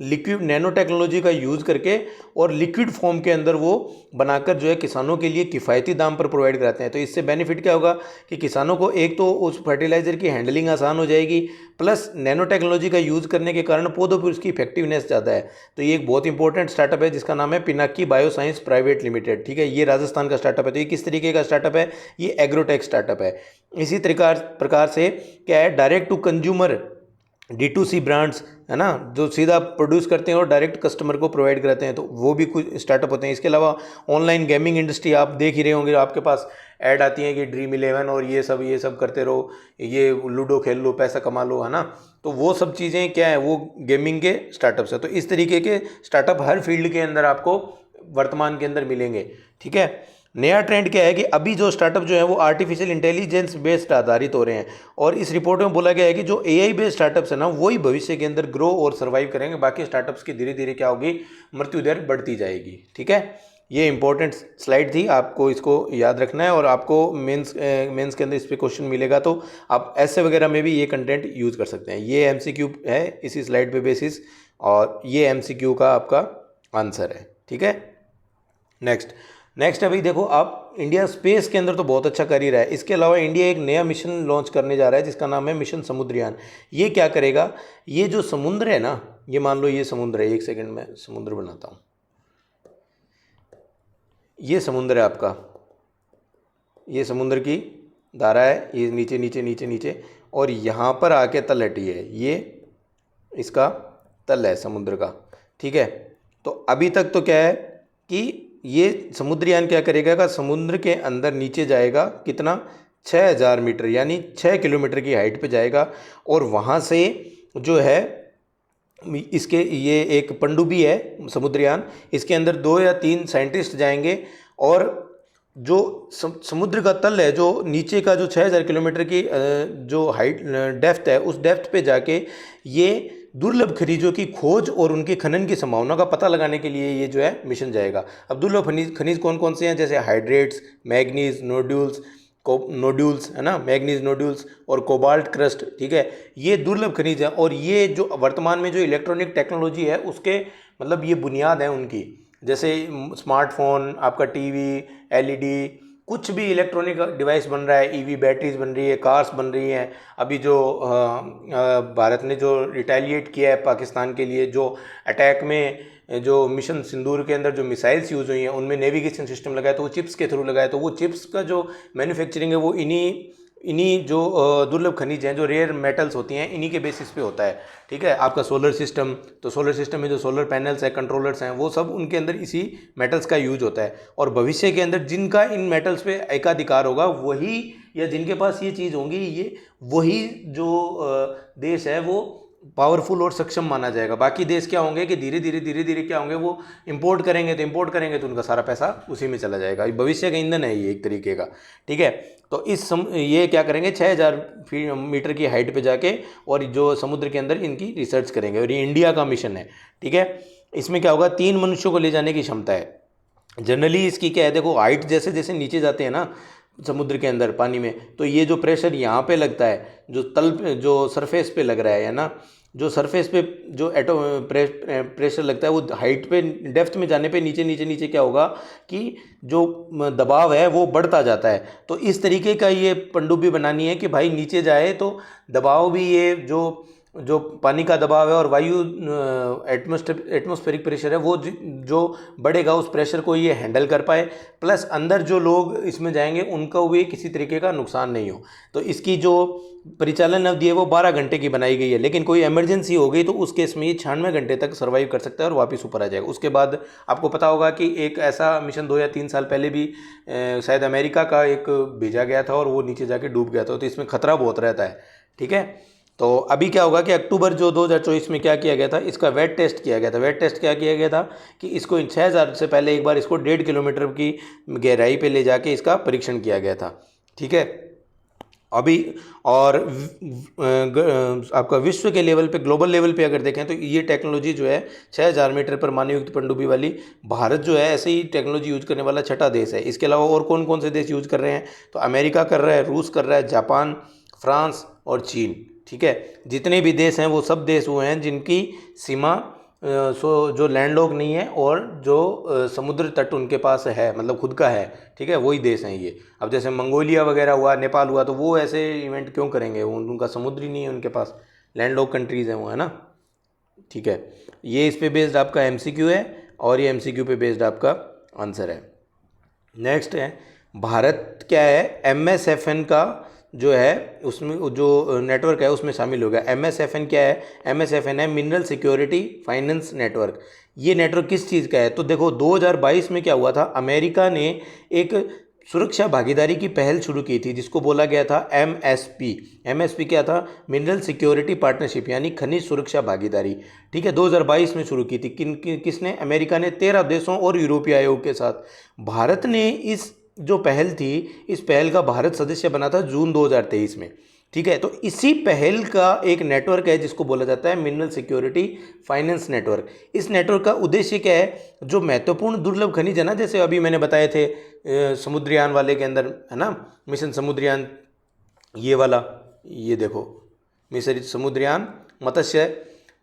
लिक्विड नैनो टेक्नोलॉजी का यूज़ करके और लिक्विड फॉर्म के अंदर वो बनाकर जो है किसानों के लिए किफ़ायती दाम पर प्रोवाइड कराते हैं। तो इससे बेनिफिट क्या होगा कि किसानों को एक तो उस फर्टिलाइज़र की हैंडलिंग आसान हो जाएगी, प्लस नैनो टेक्नोलॉजी का यूज़ करने के कारण पौधों पर उसकी इफेक्टिवनेस ज़्यादा है। तो ये एक बहुत इंपॉर्टेंट स्टार्टअप है जिसका नाम है पिनाकी बायोसाइंस प्राइवेट लिमिटेड। ठीक है, ये राजस्थान का स्टार्टअप है। तो ये किस तरीके का स्टार्टअप है, ये एग्रोटेक स्टार्टअप है। इसी प्रकार से क्या है, direct to consumer D2C brands, है ना, जो सीधा प्रोड्यूस करते हैं और डायरेक्ट कस्टमर को प्रोवाइड कराते हैं, तो वो भी कुछ स्टार्टअप होते हैं। इसके अलावा ऑनलाइन गेमिंग इंडस्ट्री आप देख ही रहे होंगे, आपके पास ऐड आती है कि ड्रीम 11 और ये सब करते रहो, ये लूडो खेल लो, पैसा कमा लो, है ना। तो वो सब चीज़ें क्या है, वो गेमिंग के स्टार्टअप्स है। तो इस तरीके के स्टार्टअप हर फील्ड के अंदर आपको वर्तमान के अंदर मिलेंगे। ठीक है, नया ट्रेंड क्या है कि अभी जो स्टार्टअप जो है वो आर्टिफिशियल इंटेलिजेंस बेस्ड आधारित हो रहे हैं, और इस रिपोर्ट में बोला गया है कि जो AI बेस्ड स्टार्टअप्स है ना, वही भविष्य के अंदर ग्रो और सर्वाइव करेंगे। बाकी स्टार्टअप्स की धीरे धीरे क्या होगी, मृत्यु दर बढ़ती जाएगी। ठीक है, ये इंपॉर्टेंट स्लाइड थी, आपको इसको याद रखना है, और आपको मेंस के अंदर इस पर क्वेश्चन मिलेगा तो आप ऐसे वगैरह में भी ये कंटेंट यूज़ कर सकते हैं। ये MCQ है इसी स्लाइड पे बेसिस, और ये MCQ का आपका आंसर है। ठीक है, नेक्स्ट अभी देखो आप, इंडिया स्पेस के अंदर तो बहुत अच्छा कर ही रहा है। इसके अलावा इंडिया एक नया मिशन लॉन्च करने जा रहा है जिसका नाम है मिशन समुद्रयान। ये क्या करेगा, ये जो समुद्र है ना, ये मान लो ये समुद्र है, एक सेकंड में समुद्र बनाता हूँ, ये समुद्र है आपका, ये समुद्र की धारा है, ये नीचे नीचे नीचे नीचे, और यहाँ पर आके तलहटी है, ये इसका तल है समुद्र का। ठीक है, तो अभी तक तो क्या है कि ये समुद्रयान क्या करेगा का समुद्र के अंदर नीचे जाएगा, कितना, 6,000 मीटर यानी 6 किलोमीटर की हाइट पे जाएगा, और वहाँ से जो है इसके ये एक पनडुब्बी है समुद्रयान, इसके अंदर 2 या 3 साइंटिस्ट जाएंगे, और जो समुद्र का तल है, जो नीचे का जो 6,000 किलोमीटर की जो हाइट डेप्थ है, उस डेप्थ पे जाके ये दुर्लभ खनिजों की खोज और उनके खनन की संभावना का पता लगाने के लिए ये जो है मिशन जाएगा। अब दुर्लभ खनिज कौन कौन से हैं, जैसे हाइड्रेट्स, मैग्नीज नोड्यूल्स, है ना, मैग्नीज नोड्यूल्स और कोबाल्ट क्रस्ट। ठीक है, ये दुर्लभ खनिज है, और ये जो वर्तमान में जो इलेक्ट्रॉनिक टेक्नोलॉजी है उसके मतलब ये बुनियाद है उनकी। जैसे स्मार्टफोन, आपका TV, LED, कुछ भी इलेक्ट्रॉनिक डिवाइस बन रहा है, ईवी बैटरीज बन रही है, कार्स बन रही हैं। अभी जो भारत ने जो रिटेलिएट किया है पाकिस्तान के लिए, जो अटैक में जो मिशन सिंदूर के अंदर जो मिसाइल्स यूज़ हुई हैं उनमें नेविगेशन सिस्टम लगाया, तो वो चिप्स के थ्रू लगाया। तो वो चिप्स का जो मैन्युफैक्चरिंग है वो इन्हीं इन्हीं जो दुर्लभ खनिज हैं, जो रेयर मेटल्स होती हैं, इन्हीं के बेसिस पे होता है। ठीक है, आपका सोलर सिस्टम, तो सोलर सिस्टम में जो सोलर पैनल्स हैं, कंट्रोलर्स हैं, वो सब उनके अंदर इसी मेटल्स का यूज होता है। और भविष्य के अंदर जिनका इन मेटल्स पे एकाधिकार होगा वही, या जिनके पास ये चीज़ होंगी, ये वही जो देश है वो पावरफुल और सक्षम माना जाएगा। बाकी देश क्या होंगे कि धीरे धीरे क्या होंगे, वो इंपोर्ट करेंगे तो उनका सारा पैसा उसी में चला जाएगा। भविष्य का ईंधन है ये एक तरीके का। ठीक है, तो ये क्या करेंगे, 6000 मीटर की हाइट पे जाके और जो समुद्र के अंदर इनकी रिसर्च करेंगे, और ये इंडिया का मिशन है। ठीक है, इसमें क्या होगा, 3 मनुष्यों को ले जाने की क्षमता है। जनरली इसकी क्या है, देखो हाइट जैसे जैसे नीचे जाते हैं ना समुद्र के अंदर पानी में, तो ये जो प्रेशर यहाँ पे लगता है, जो जो सरफेस पे लग रहा है ना, जो सरफेस पे जो प्रेशर लगता है, वो हाइट पे डेप्थ में जाने पे नीचे क्या होगा कि जो दबाव है वो बढ़ता जाता है। तो इस तरीके का ये पनडुब्बी बनानी है कि भाई नीचे जाए तो दबाव भी, ये जो पानी का दबाव है और वायु एटमॉस्फेरिक प्रेशर है वो जो बढ़ेगा, उस प्रेशर को ये हैंडल कर पाए, प्लस अंदर जो लोग इसमें जाएंगे उनको भी किसी तरीके का नुकसान नहीं हो। तो इसकी जो परिचालन अवधि है वो 12 घंटे की बनाई गई है, लेकिन कोई इमरजेंसी हो गई तो उस केस में ये 96 घंटे तक सर्वाइव कर सकता है और वापस ऊपर आ जाएगा। उसके बाद आपको पता होगा कि एक ऐसा मिशन 2 या 3 साल पहले भी शायद अमेरिका का एक भेजा गया था और वो नीचे जाके डूब गया था। तो इसमें खतरा बहुत रहता है। ठीक है, तो अभी क्या होगा कि अक्टूबर जो 2024 में क्या किया गया था, इसका वेट टेस्ट किया गया था। वेट टेस्ट क्या किया गया था कि इसको 6000 से पहले एक बार इसको 1.5 किलोमीटर की गहराई पे ले जाके इसका परीक्षण किया गया था। ठीक है, अभी और आपका विश्व के लेवल पे, ग्लोबल लेवल पे अगर देखें तो ये टेक्नोलॉजी जो है 6000 मीटर पर मानवयुक्त पनडुब्बी वाली, भारत जो है ऐसे ही टेक्नोलॉजी यूज करने वाला 6ठा देश है। इसके अलावा और कौन कौन से देश यूज कर रहे हैं, तो अमेरिका कर रहा है, रूस कर रहा है, जापान, फ्रांस और चीन। ठीक है, जितने भी देश हैं वो सब देश वो हैं जिनकी सीमा जो लैंडलॉक नहीं है और जो समुद्र तट उनके पास है, मतलब खुद का है। ठीक है, वही देश हैं ये। अब जैसे मंगोलिया वगैरह हुआ, नेपाल हुआ, तो वो ऐसे इवेंट क्यों करेंगे, उनका समुद्र ही नहीं है उनके पास, लैंडलॉक कंट्रीज़ हैं वो, है ना। ठीक है, ये इस पे बेस्ड आपका MCQ है और ये MCQ पे बेस्ड आपका आंसर है। नेक्स्ट है, भारत क्या है, MSFN का जो है उसमें जो नेटवर्क है उसमें शामिल हो गया। MSFN क्या है, MSFN है मिनरल सिक्योरिटी फाइनेंस नेटवर्क। ये नेटवर्क किस चीज़ का है, तो देखो 2022 में क्या हुआ था, अमेरिका ने एक सुरक्षा भागीदारी की पहल शुरू की थी जिसको बोला गया था MSP क्या था, मिनरल सिक्योरिटी पार्टनरशिप, यानी खनिज सुरक्षा भागीदारी। ठीक है, 2022 में शुरू की थी। किसने, अमेरिका ने 13 देशों और यूरोपीय आयोग के साथ। भारत ने इस जो पहल थी, इस पहल का भारत सदस्य बना था जून 2023 में। ठीक है, तो इसी पहल का एक नेटवर्क है जिसको बोला जाता है मिनरल सिक्योरिटी फाइनेंस नेटवर्क। इस नेटवर्क का उद्देश्य क्या है, जो महत्वपूर्ण दुर्लभ खनिज है ना, जैसे अभी मैंने बताए थे समुद्रयान वाले के अंदर, है ना, मिशन समुद्रयान, ये वाला, ये देखो मिशन समुद्रयान मत्स्य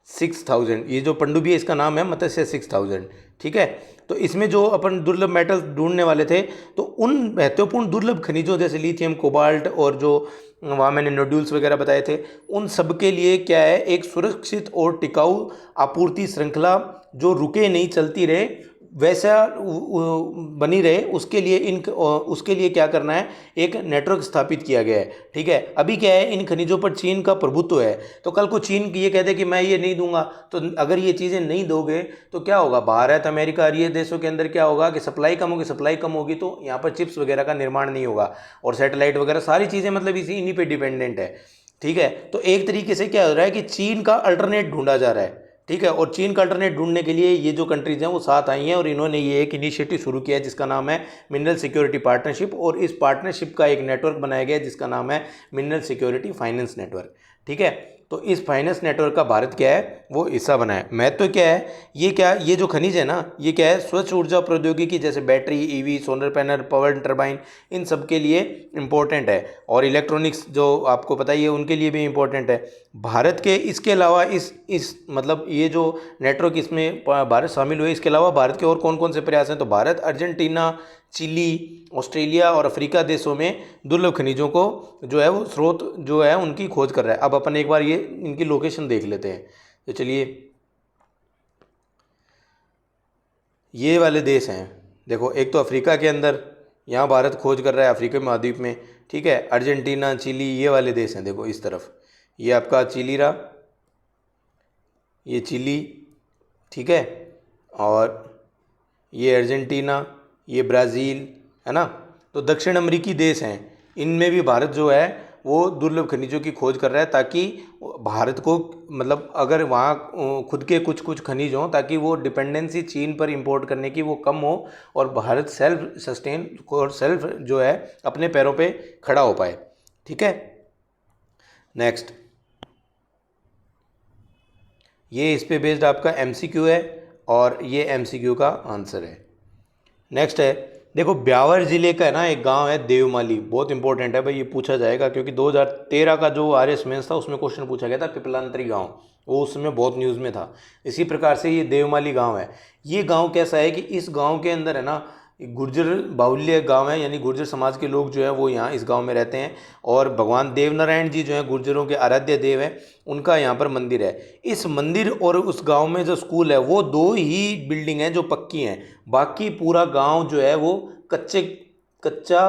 6000, ये जो पनडुब्बी है इसका नाम है मत्स्य 6000। ठीक है, तो इसमें जो अपन दुर्लभ मेटल ढूंढने वाले थे, तो उन महत्वपूर्ण दुर्लभ खनिजों जैसे लिथियम, कोबाल्ट और जो वहाँ मैंने नोड्यूल्स वगैरह बताए थे, उन सब के लिए क्या है, एक सुरक्षित और टिकाऊ आपूर्ति श्रृंखला जो रुके नहीं, चलती रहे, वैसा बनी रहे, उसके लिए क्या करना है, एक नेटवर्क स्थापित किया गया है। ठीक है, अभी क्या है, इन खनिजों पर चीन का प्रभुत्व है, तो कल को चीन ये कहते कि मैं ये नहीं दूंगा, तो अगर ये चीज़ें नहीं दोगे तो क्या होगा, भारत, अमेरिका और ये देशों के अंदर क्या होगा कि सप्लाई कम होगी, तो यहाँ पर चिप्स वगैरह का निर्माण नहीं होगा, और सैटेलाइट वगैरह सारी चीज़ें मतलब इन्हीं पर डिपेंडेंट है। ठीक है, तो एक तरीके से क्या हो रहा है कि चीन का अल्टरनेट ढूंढा जा रहा है। ठीक है, और चीन का अल्टरनेट ढूंढने के लिए ये जो कंट्रीज हैं वो साथ आई हैं और इन्होंने ये एक इनिशिएटिव शुरू किया है जिसका नाम है मिनरल सिक्योरिटी पार्टनरशिप, और इस पार्टनरशिप का एक नेटवर्क बनाया गया है जिसका नाम है मिनरल सिक्योरिटी फाइनेंस नेटवर्क। ठीक है, तो इस फाइनेंस नेटवर्क का भारत क्या है, वो हिस्सा बना है। महत्व क्या है, ये जो खनिज है ना, ये क्या है, स्वच्छ ऊर्जा प्रौद्योगिकी जैसे बैटरी, ईवी, सोलर पैनल, पवर टर्बाइन, इन सब के लिए इम्पोर्टेंट है, और इलेक्ट्रॉनिक्स जो आपको पता ही है उनके लिए भी इम्पोर्टेंट है। भारत के इसके अलावा इस मतलब ये जो नेटवर्क इसमें भारत शामिल हुए, इसके अलावा भारत के और कौन कौन से प्रयास हैं, तो भारत, अर्जेंटीना, चिली, ऑस्ट्रेलिया और अफ्रीका देशों में दुर्लभ खनिजों को जो है वो स्रोत जो है उनकी खोज कर रहा है। अब अपन एक बार ये इनकी लोकेशन देख लेते हैं। तो चलिए, ये वाले देश हैं, देखो एक तो अफ्रीका के अंदर, यहाँ भारत खोज कर रहा है अफ्रीका महाद्वीप में, ठीक है। अर्जेंटीना, चिली, ये वाले देश हैं, देखो इस तरफ, ये आपका चिली रहा, ये चिली, ठीक है, और ये अर्जेंटीना, ये ब्राज़ील, है ना। तो दक्षिण अमेरिकी देश हैं, इनमें भी भारत जो है वो दुर्लभ खनिजों की खोज कर रहा है, ताकि भारत को मतलब अगर वहाँ खुद के कुछ कुछ खनिज हों, ताकि वो डिपेंडेंसी चीन पर इंपोर्ट करने की वो कम हो और भारत सेल्फ सस्टेन और सेल्फ जो है अपने पैरों पे खड़ा हो पाए, ठीक है। नेक्स्ट, ये इस पे बेस्ड आपका एमसीक्यू है और ये एमसीक्यू का आंसर है। नेक्स्ट है, देखो ब्यावर ज़िले का है ना एक गांव है देवमाली, बहुत इंपॉर्टेंट है भाई, ये पूछा जाएगा क्योंकि 2013 का जो आरएस मेंस था उसमें क्वेश्चन पूछा गया था पिपलांतरी गांव, वो उस समय बहुत न्यूज़ में था। इसी प्रकार से ये देवमाली गांव है। ये गांव कैसा है कि इस गांव के अंदर है ना गुर्जर बाहुल्य गांव है, यानी गुर्जर समाज के लोग जो है वो यहाँ इस गांव में रहते हैं, और भगवान देवनारायण जी जो है गुर्जरों के आराध्य देव हैं, उनका यहाँ पर मंदिर है। इस मंदिर और उस गांव में जो स्कूल है वो दो ही बिल्डिंग हैं जो पक्की हैं, बाकी पूरा गांव जो है वो कच्चा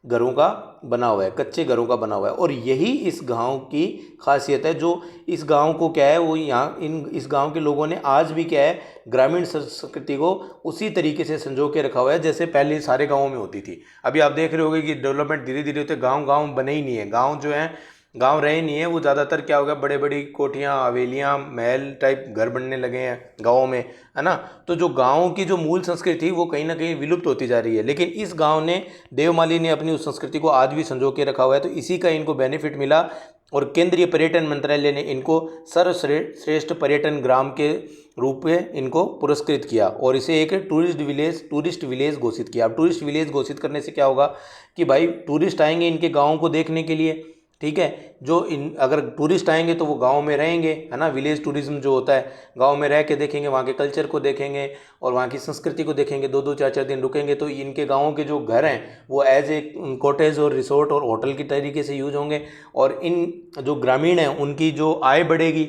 घरों का बना हुआ है, कच्चे घरों का बना हुआ है। और यही इस गांव की खासियत है, जो इस गांव को क्या है वो यहाँ इस गांव के लोगों ने आज भी क्या है ग्रामीण संस्कृति को उसी तरीके से संजो के रखा हुआ है जैसे पहले सारे गांवों में होती थी। अभी आप देख रहे होंगे कि डेवलपमेंट धीरे धीरे होते गांव गांव बने ही नहीं है, गांव जो है गांव रहे नहीं है, वो ज़्यादातर क्या हो गया बड़े बड़ी कोठियाँ, हवेलियाँ, महल टाइप घर बनने लगे हैं गाँवों में, है ना। तो जो गाँव की जो मूल संस्कृति थी वो कहीं ना कहीं विलुप्त होती जा रही है, लेकिन इस गाँव ने देवमाली ने अपनी उस संस्कृति को आज भी संजो के रखा हुआ है। तो इसी का इनको बेनिफिट मिला और केंद्रीय पर्यटन मंत्रालय ने इनको सर्वश्रेष्ठ पर्यटन ग्राम के रूप में इनको पुरस्कृत किया और इसे एक टूरिस्ट विलेज घोषित किया। अब टूरिस्ट विलेज घोषित करने से क्या होगा कि भाई टूरिस्ट आएंगे इनके गाँव को देखने के लिए, ठीक है। जो इन अगर टूरिस्ट आएंगे तो वो गांव में रहेंगे, है ना। विलेज टूरिज्म जो होता है, गांव में रह के देखेंगे, वहाँ के कल्चर को देखेंगे और वहाँ की संस्कृति को देखेंगे, 2-2 4-4 दिन रुकेंगे, तो इनके गाँवों के जो घर हैं वो एज ए कॉटेज और रिसोर्ट और होटल की तरीके से यूज होंगे। और इन जो ग्रामीण हैं उनकी जो आय बढ़ेगी,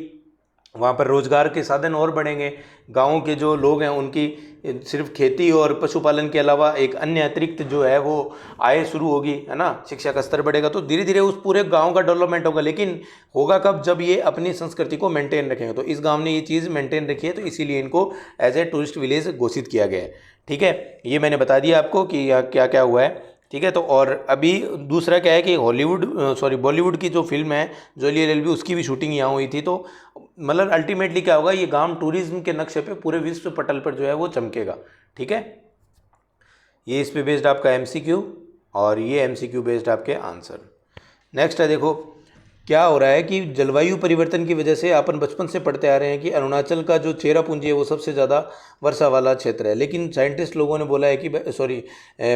वहाँ पर रोज़गार के साधन और बढ़ेंगे। गाँव के जो लोग हैं उनकी सिर्फ खेती और पशुपालन के अलावा एक अन्य अतिरिक्त जो है वो आय शुरू होगी, है ना। शिक्षा का स्तर बढ़ेगा, तो धीरे धीरे उस पूरे गांव का डेवलपमेंट होगा। लेकिन होगा कब, जब ये अपनी संस्कृति को मेंटेन रखेंगे। तो इस गांव ने ये चीज़ मेंटेन रखी है, तो इसीलिए इनको एज ए टूरिस्ट विलेज घोषित किया गया है, ठीक है। ये मैंने बता दिया आपको कि क्या क्या हुआ है, ठीक है। तो और अभी दूसरा क्या है कि बॉलीवुड की जो फिल्म है जोली एलएलबी, उसकी भी शूटिंग यहाँ हुई थी। तो मतलब अल्टीमेटली क्या होगा, ये गांव टूरिज्म के नक्शे पे पूरे विश्व पटल पर जो है वो चमकेगा, ठीक है। ये इस पे बेस्ड आपका एमसीक्यू और ये एमसीक्यू बेस्ड आपके आंसर। नेक्स्ट है, देखो क्या हो रहा है कि जलवायु परिवर्तन की वजह से अपन बचपन से पढ़ते आ रहे हैं कि अरुणाचल का जो चेरापूंजी है वो सबसे ज़्यादा वर्षा वाला क्षेत्र है। लेकिन साइंटिस्ट लोगों ने बोला है कि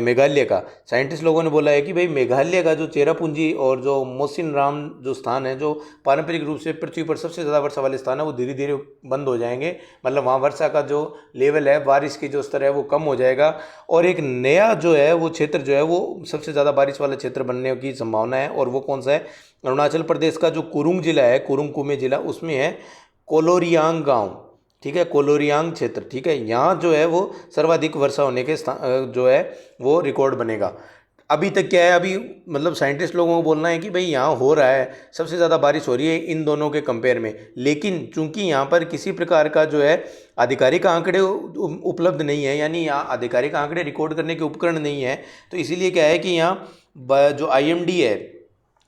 मेघालय का साइंटिस्ट लोगों ने बोला है कि भाई मेघालय का जो चेरापूंजी और जो मोसिनराम जो स्थान है, जो पारंपरिक रूप से पृथ्वी पर सबसे ज़्यादा वर्षा वाले स्थान है, वो धीरे धीरे बंद हो जाएंगे। मतलब वहाँ वर्षा का जो लेवल है, बारिश की जो स्तर है वो कम हो जाएगा और एक नया जो है वो क्षेत्र जो है वो सबसे ज़्यादा बारिश वाला क्षेत्र बनने की संभावना है। और वो कौन सा है, अरुणाचल प्रदेश का जो कुरुंग जिला है, कुरुंग कुमे जिला, उसमें है कोलोरियांग गांव, ठीक है, कोलोरियांग क्षेत्र, ठीक है। यहाँ जो है वो सर्वाधिक वर्षा होने के जो है वो रिकॉर्ड बनेगा। अभी तक क्या है, अभी मतलब साइंटिस्ट लोगों को बोलना है कि भाई यहाँ हो रहा है, सबसे ज़्यादा बारिश हो रही है इन दोनों के कंपेयर में, लेकिन चूंकि यहाँ पर किसी प्रकार का जो है आधिकारिक आंकड़े उपलब्ध नहीं है, यानी यहाँ आधिकारिक आंकड़े रिकॉर्ड करने के उपकरण नहीं है, तो इसीलिए क्या है कि यहाँ जो IMD है,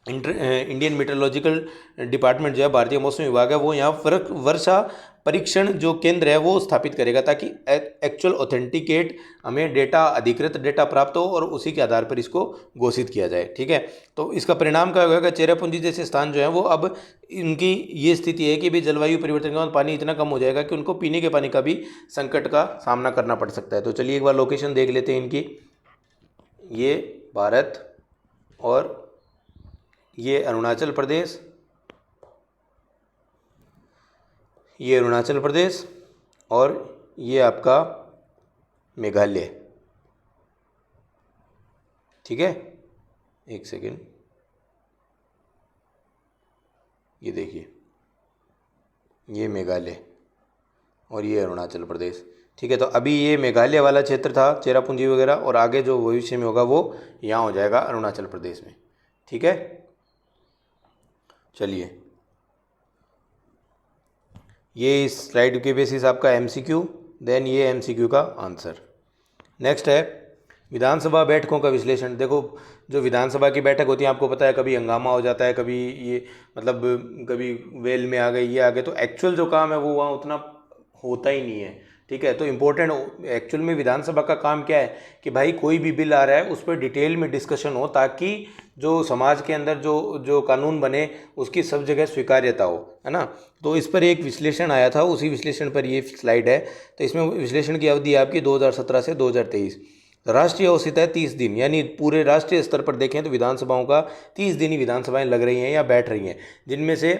इंडियन मीटरोलॉजिकल डिपार्टमेंट जो है, भारतीय मौसम विभाग है, वो यहाँ वर्षा परीक्षण जो केंद्र है वो स्थापित करेगा, ताकि एक्चुअल ऑथेंटिकेट हमें डेटा, अधिकृत डेटा प्राप्त हो और उसी के आधार पर इसको घोषित किया जाए, ठीक है। तो इसका परिणाम क्या होगा, चेरापूंजी जैसे स्थान जो है वो अब इनकी ये स्थिति है कि भाई जलवायु परिवर्तन के बाद पानी इतना कम हो जाएगा कि उनको पीने के पानी का भी संकट का सामना करना पड़ सकता है। तो चलिए एक बार लोकेशन देख लेते हैं इनकी। ये भारत और ये अरुणाचल प्रदेश, ये अरुणाचल प्रदेश और ये आपका मेघालय। ठीक है, एक सेकेंड, ये देखिए, ये मेघालय और ये अरुणाचल प्रदेश। ठीक है, तो अभी ये मेघालय वाला क्षेत्र था, चेरापूंजी वगैरह, और आगे जो भविष्य में होगा वो यहाँ हो जाएगा अरुणाचल प्रदेश में। ठीक है, चलिए, ये इस स्लाइड के बेसिस आपका एमसीक्यू, देन ये एमसीक्यू का आंसर। नेक्स्ट है विधानसभा बैठकों का विश्लेषण। देखो, जो विधानसभा की बैठक होती है, आपको पता है कभी हंगामा हो जाता है, कभी ये मतलब कभी वेल में आ गई, ये आ गए, तो एक्चुअल जो काम है वो वहाँ उतना होता ही नहीं है। ठीक है, तो इम्पोर्टेंट एक्चुअल में विधानसभा का काम क्या है कि भाई कोई भी बिल आ रहा है उस पर डिटेल में डिस्कशन हो, ताकि जो समाज के अंदर जो जो कानून बने उसकी सब जगह स्वीकार्यता हो, है ना। तो इस पर एक विश्लेषण आया था, उसी विश्लेषण पर ये स्लाइड है। तो इसमें विश्लेषण की अवधि है आपकी 2017 से 2023। राष्ट्रीय औसत है 30 दिन, यानी पूरे राष्ट्रीय स्तर पर देखें तो विधानसभाओं का 30 दिन ही विधानसभाएं लग रही हैं या बैठ रही हैं, जिनमें से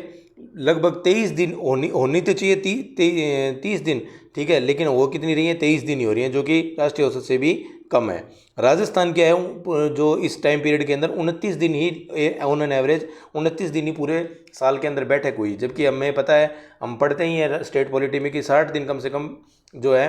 लगभग 23 दिन होनी तो चाहिए 30 दिन। ठीक है, लेकिन वो कितनी रही है, 23 दिन ही हो रही हैं, जो कि राष्ट्रीय औसत से भी कम है। राजस्थान क्या है, जो इस टाइम पीरियड के अंदर 29 दिन ही ऑन एन एवरेज 29 दिन ही पूरे साल के अंदर बैठक हुई, जबकि हमें पता है, हम पढ़ते ही हैं स्टेट पॉलिटी में कि 60 दिन कम से कम जो है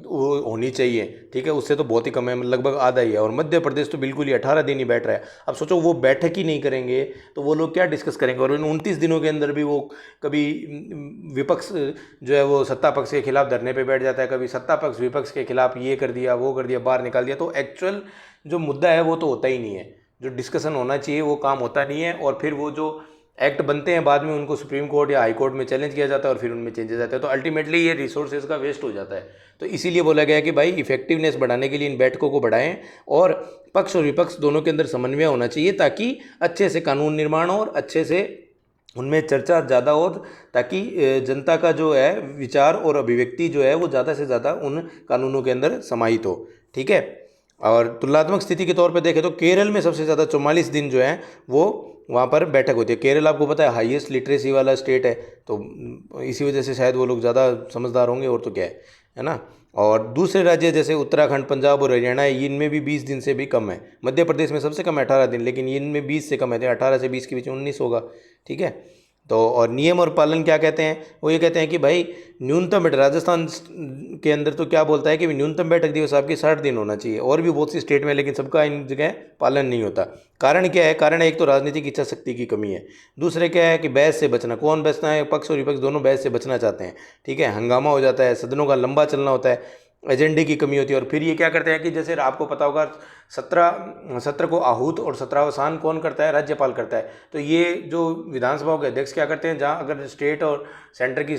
वो होनी चाहिए। ठीक है, उससे तो बहुत ही कम है, लगभग आधा ही है। और मध्य प्रदेश तो बिल्कुल ही 18 दिन ही बैठ रहा है। अब सोचो, वो बैठक ही नहीं करेंगे तो वो लोग क्या डिस्कस करेंगे। और इन 29 दिनों के अंदर भी वो कभी विपक्ष जो है वो सत्ता पक्ष के खिलाफ धरने पे बैठ जाता है, कभी सत्ता पक्ष विपक्ष के खिलाफ ये कर दिया, वो कर दिया, बाहर निकाल दिया। तो एक्चुअल जो मुद्दा है वो तो होता ही नहीं है, जो डिस्कशन होना चाहिए वो काम होता नहीं है। और फिर वो जो एक्ट बनते हैं बाद में उनको सुप्रीम कोर्ट या हाई कोर्ट में चैलेंज किया जाता है और फिर उनमें चेंजेस आते हैं, तो अल्टीमेटली ये रिसोर्सेज का वेस्ट हो जाता है। तो इसीलिए बोला गया कि भाई इफेक्टिवनेस बढ़ाने के लिए इन बैठकों को बढ़ाएं और पक्ष और विपक्ष दोनों के अंदर समन्वय होना चाहिए, ताकि अच्छे से कानून निर्माण हो और अच्छे से उनमें चर्चा ज़्यादा हो, ताकि जनता का जो है विचार और अभिव्यक्ति जो है वो ज़्यादा से ज़्यादा उन कानूनों के अंदर समाहित हो। ठीक है, और तुलनात्मक स्थिति के तौर पे देखें तो केरल में सबसे ज़्यादा 44 दिन जो है वो वहाँ पर बैठक होती है। केरल आपको पता है हाईएस्ट लिटरेसी वाला स्टेट है, तो इसी वजह से शायद वो लोग ज़्यादा समझदार होंगे, और तो क्या है ना। और दूसरे राज्य जैसे उत्तराखंड, पंजाब और हरियाणा है, इनमें भी 20 दिन से भी कम है। मध्य प्रदेश में सबसे कम है 18 दिन, लेकिन इनमें 20 से कम है, 18 से 20 के बीच 19 होगा। ठीक है, तो और नियम और पालन क्या कहते हैं, वो ये कहते हैं कि भाई न्यूनतम बैठक, राजस्थान के अंदर तो क्या बोलता है कि न्यूनतम बैठक दिवस आपकी 60 दिन होना चाहिए, और भी बहुत सी स्टेट में, लेकिन सबका इन जगह पालन नहीं होता। कारण क्या है, कारण एक तो राजनीतिक इच्छा शक्ति की कमी है, दूसरे क्या है कि बहस से बचना। कौन बचना है, पक्ष और विपक्ष दोनों बहस से बचना चाहते हैं। ठीक है, हंगामा हो जाता है, सदनों का लंबा चलना होता है, एजेंडे की कमी होती है। और फिर ये क्या करते हैं कि जैसे आपको पता होगा सत्र को आहूत और सत्रावसान कौन करता है, राज्यपाल करता है। तो ये जो विधानसभा के अध्यक्ष क्या करते हैं, जहाँ अगर स्टेट और सेंटर की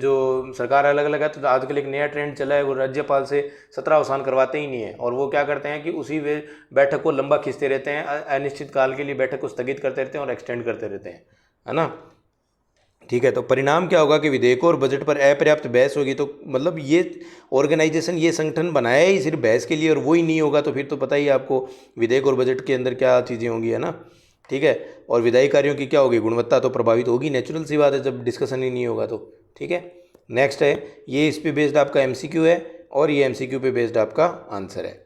जो सरकार अलग अलग है, तो आजकल एक नया ट्रेंड चला है, वो राज्यपाल से सत्रावसान करवाते ही नहीं है, और वो क्या करते हैं कि उसी वे बैठक को लंबा खींचते रहते हैं, अनिश्चित काल के लिए बैठक को स्थगित करते रहते हैं और एक्सटेंड करते रहते हैं, है ना। ठीक है, तो परिणाम क्या होगा कि विधेयकों और बजट पर अपर्याप्त बहस होगी। तो मतलब ये ऑर्गेनाइजेशन, ये संगठन बनाया ही सिर्फ बहस के लिए, और वो ही नहीं होगा तो फिर तो पता ही है आपको विधेयक और बजट के अंदर क्या चीज़ें होंगी, है ना। ठीक है, और विधायी कार्यों की क्या होगी, गुणवत्ता तो प्रभावित होगी, नेचुरल सी बात है जब डिस्कशन ही नहीं होगा तो। ठीक है, नेक्स्ट है, ये इस पे बेस्ड आपका एमसीक्यू है और ये एमसीक्यू पे बेस्ड आपका आंसर है।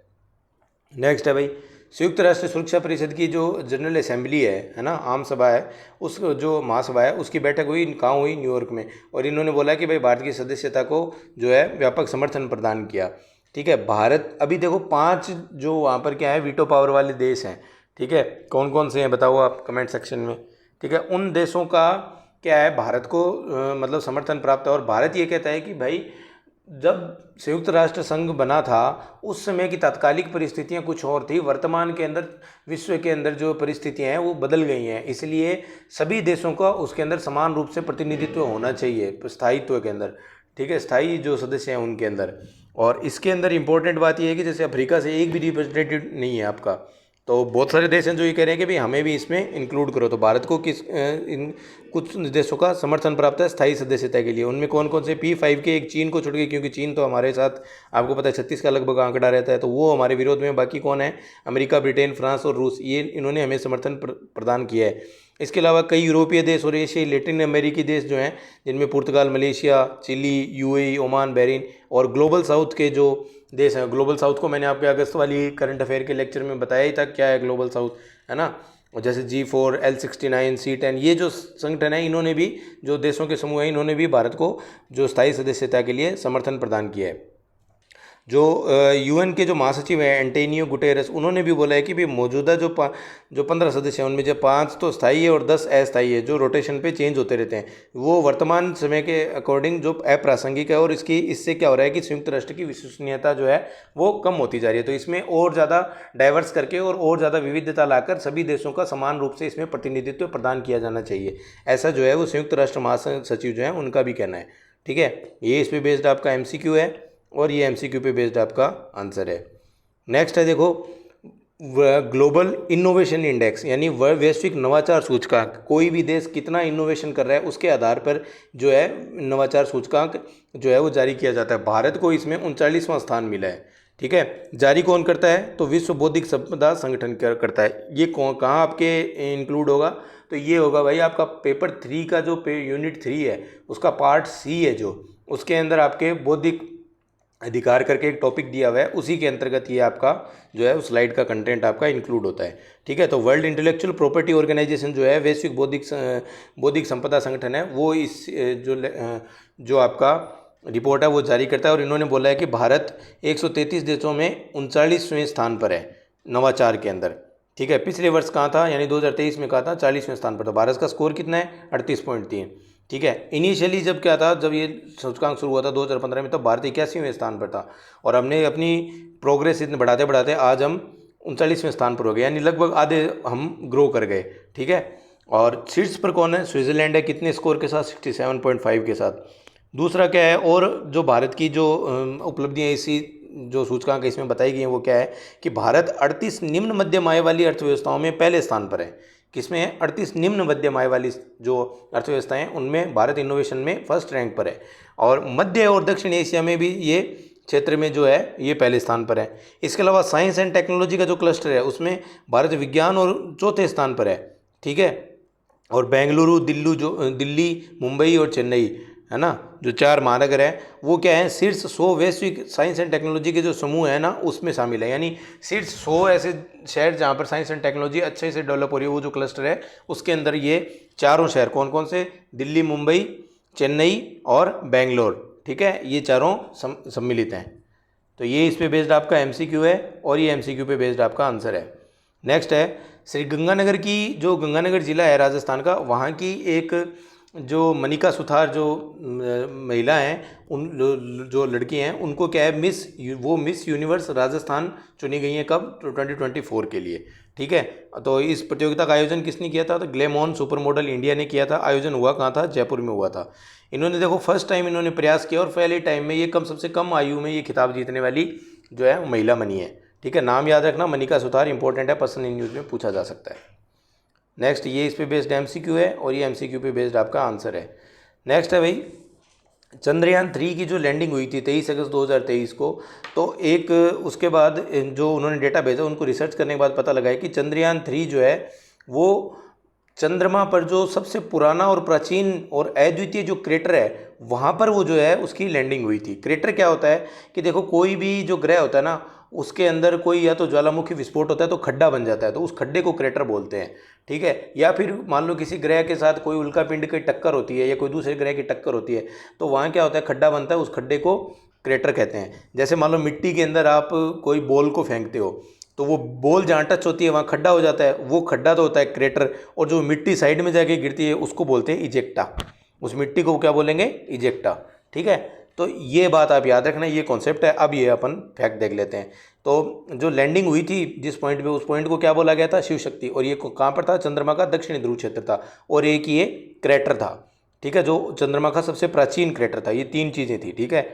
नेक्स्ट है भाई, संयुक्त राष्ट्र सुरक्षा परिषद की जो जनरल असेंबली है ना, आम सभा है, उस जो महासभा है उसकी बैठक हुई, कहाँ हुई, न्यूयॉर्क में। और इन्होंने बोला कि भाई भारत की सदस्यता को जो है व्यापक समर्थन प्रदान किया। ठीक है, भारत अभी देखो 5 जो वहाँ पर क्या है वीटो पावर वाले देश हैं। ठीक है, कौन कौन से हैं बताओ आप कमेंट सेक्शन में। ठीक है, उन देशों का क्या है, भारत को मतलब समर्थन प्राप्त है। और भारत ये कहता है कि भाई जब संयुक्त राष्ट्र संघ बना था उस समय की तात्कालिक परिस्थितियां कुछ और थी, वर्तमान के अंदर विश्व के अंदर जो परिस्थितियां हैं वो बदल गई हैं, इसलिए सभी देशों का उसके अंदर समान रूप से प्रतिनिधित्व होना चाहिए स्थायित्व के अंदर। ठीक है, स्थायी जो सदस्य हैं उनके अंदर। और इसके अंदर इंपॉर्टेंट बात यह है कि जैसे अफ्रीका से एक भी रिप्रेजेंटेटिव नहीं है आपका, तो बहुत सारे देश हैं जो ये कह रहे हैं कि भाई हमें भी इसमें इंक्लूड करो। तो भारत को इन कुछ देशों का समर्थन प्राप्त है स्थायी सदस्यता के लिए। उनमें कौन कौन से, P5 के एक चीन को छोड़ के, क्योंकि चीन तो हमारे साथ आपको पता है 36 का लगभग आंकड़ा रहता है, तो वो हमारे विरोध में। बाकी कौन है, अमेरिका, ब्रिटेन, फ्रांस और रूस, ये इन्होंने हमें समर्थन प्रदान किया है। इसके अलावा कई यूरोपीय देश और एशियाई लैटिन अमेरिकी देश जो हैं, जिनमें Portugal, Malaysia, Chile, UAE, Oman, Bahrain और ग्लोबल साउथ के जो देश हैं। ग्लोबल साउथ को मैंने आपके अगस्त वाली करंट अफेयर के लेक्चर में बताया ही था क्या है ग्लोबल साउथ, है ना। और जैसे G4, L69, C10, ये जो संगठन है इन्होंने भी, जो देशों के समूह हैं, इन्होंने भी भारत को जो स्थायी सदस्यता के लिए समर्थन प्रदान किया है। जो UN के जो महासचिव हैं एंटोनियो गुटेरेस, उन्होंने भी बोला है कि भी मौजूदा जो 15 सदस्य हैं उनमें जो 5 तो स्थायी है और 10 अस्थायी है, जो रोटेशन पे चेंज होते रहते हैं, वो वर्तमान समय के अकॉर्डिंग जो अप्रासंगिक है। और इससे क्या हो रहा है कि संयुक्त राष्ट्र की विश्वसनीयता जो है वो कम होती जा रही है। तो इसमें और ज़्यादा डाइवर्स करके और ज़्यादा विविधता लाकर सभी देशों का समान रूप से इसमें प्रतिनिधित्व प्रदान किया जाना चाहिए, ऐसा जो है वो संयुक्त राष्ट्र महासचिव जो है उनका भी कहना है। ठीक है, ये इस पर बेस्ड आपका MCQ है और ये MCQ पे बेस्ड आपका आंसर है। नेक्स्ट है देखो, ग्लोबल इनोवेशन इंडेक्स यानी वैश्विक नवाचार सूचकांक। कोई भी देश कितना इनोवेशन कर रहा है उसके आधार पर जो है नवाचार सूचकांक जो है वो जारी किया जाता है। भारत को इसमें 39वां स्थान मिला है। ठीक है, जारी कौन करता है? तो विश्व बौद्धिक संपदा संगठन करता है। ये कहाँ आपके इंक्लूड होगा? तो ये होगा भाई आपका पेपर 3 का जो यूनिट 3 है उसका पार्ट C है, जो उसके अंदर आपके बौद्धिक अधिकार करके एक टॉपिक दिया हुआ है, उसी के अंतर्गत ये आपका जो है उस स्लाइड का कंटेंट आपका इंक्लूड होता है। ठीक है, तो वर्ल्ड इंटेलेक्चुअल प्रॉपर्टी ऑर्गेनाइजेशन जो है वैश्विक बौद्धिक संपदा संगठन है, वो इस जो आपका रिपोर्ट है वो जारी करता है। और इन्होंने बोला है कि भारत 133 देशों में 39वें स्थान पर है नवाचार के अंदर। ठीक है, पिछले वर्ष कहाँ था, यानी 2023 में कहा था 40वें स्थान पर था। भारत का स्कोर कितना है? 38.3। ठीक है, इनिशियली जब क्या था, जब ये सूचकांक शुरू हुआ था 2015 में, तब भारत 81वें स्थान पर था और हमने अपनी प्रोग्रेस इतने बढ़ाते बढ़ाते आज हम 39वें स्थान पर हो गए, यानी लगभग आधे हम ग्रो कर गए। ठीक है, और शीर्ष पर कौन है? स्विट्जरलैंड है। कितने स्कोर के साथ? 67.5 के साथ। दूसरा क्या है, और जो भारत की जो उपलब्धियाँ इसी जो सूचकांक इसमें बताई गई हैं वो क्या है कि भारत 38 निम्न मध्यम आय वाली अर्थव्यवस्थाओं में पहले स्थान पर है। किसमें है? 38 निम्न मध्यम आय वाली जो अर्थव्यवस्थाएं उनमें भारत इनोवेशन में फर्स्ट रैंक पर है। और मध्य और दक्षिण एशिया में भी ये क्षेत्र में जो है ये पहले स्थान पर है। इसके अलावा साइंस एंड टेक्नोलॉजी का जो क्लस्टर है उसमें भारत विज्ञान और चौथे स्थान पर है। ठीक है, और बेंगलुरु, दिल्ली, मुंबई और चेन्नई, है ना, जो 4 महानगर हैं वो क्या है? शीर्ष 100 वैश्विक साइंस एंड टेक्नोलॉजी के जो समूह है ना उसमें शामिल है। यानी शीर्ष 100 ऐसे शहर जहाँ पर साइंस एंड टेक्नोलॉजी अच्छे से डेवलप हो रही है, वो जो क्लस्टर है उसके अंदर ये चारों शहर कौन कौन से? दिल्ली, मुंबई, चेन्नई और बेंगलोर। ठीक है, ये चारों सम्मिलित हैं। तो ये इस पे बेस्ड आपका MCQ है और ये MCQ पे बेस्ड आपका आंसर है। नेक्स्ट है श्री गंगानगर की, जो गंगानगर जिला है राजस्थान का, वहाँ की एक जो मनिका सुथार जो महिला हैं, उन जो लड़की हैं उनको क्या है मिस यूनिवर्स राजस्थान चुनी गई हैं। कब? 2024 के लिए। ठीक है, तो इस प्रतियोगिता का आयोजन किसने किया था? तो ग्लैमॉन सुपर मॉडल इंडिया ने किया था। आयोजन हुआ कहाँ था? जयपुर में हुआ था। इन्होंने देखो फर्स्ट टाइम इन्होंने प्रयास किया और पहले टाइम में ये सबसे कम आयु में ये खिताब जीतने वाली जो है महिला बनी है। ठीक है, नाम याद रखना, मनिका सुथार, इंपॉर्टेंट है, पर्सन इन न्यूज़ में पूछा जा सकता है। नेक्स्ट, ये इस पे बेस्ड MCQ है और ये MCQ पे बेस्ड आपका आंसर है। नेक्स्ट है भाई चंद्रयान 3 की जो लैंडिंग हुई थी 23 अगस्त 2023 को, तो एक उसके बाद जो उन्होंने डेटा भेजा उनको रिसर्च करने के बाद पता लगा है कि चंद्रयान 3 जो है वो चंद्रमा पर जो सबसे पुराना और प्राचीन और अद्वितीय जो क्रेटर है वहाँ पर वो जो है उसकी लैंडिंग हुई थी। क्रेटर क्या होता है कि देखो कोई भी जो ग्रह होता है ना उसके अंदर कोई या तो ज्वालामुखी विस्फोट होता है तो खड्डा बन जाता है, तो उस खड्डे को क्रेटर बोलते हैं। ठीक है, या फिर मान लो किसी ग्रह के साथ कोई उल्का पिंड की टक्कर होती है या कोई दूसरे ग्रह की टक्कर होती है तो वहाँ क्या होता है, खड्डा बनता है, उस खड्डे को क्रेटर कहते हैं। जैसे मान लो मिट्टी के अंदर आप कोई बॉल को फेंकते हो तो वो बॉल जहाँ टच होती है वहाँ खड्डा हो जाता है, वो खड्डा तो होता है क्रेटर, और जो मिट्टी साइड में जाके गिरती है उसको बोलते हैं इजेक्टा। उस मिट्टी को क्या बोलेंगे? इजेक्टा। ठीक है, तो ये बात आप याद रखना, ये कॉन्सेप्ट है। अब ये अपन फैक्ट देख लेते हैं। तो जो लैंडिंग हुई थी जिस पॉइंट पे, उस पॉइंट को क्या बोला गया था? शिव शक्ति। और ये कहाँ पर था? चंद्रमा का दक्षिणी ध्रुव क्षेत्र था, और एक ये क्रेटर था। ठीक है, जो चंद्रमा का सबसे प्राचीन क्रेटर था। ये 3 चीज़ें थी। ठीक है,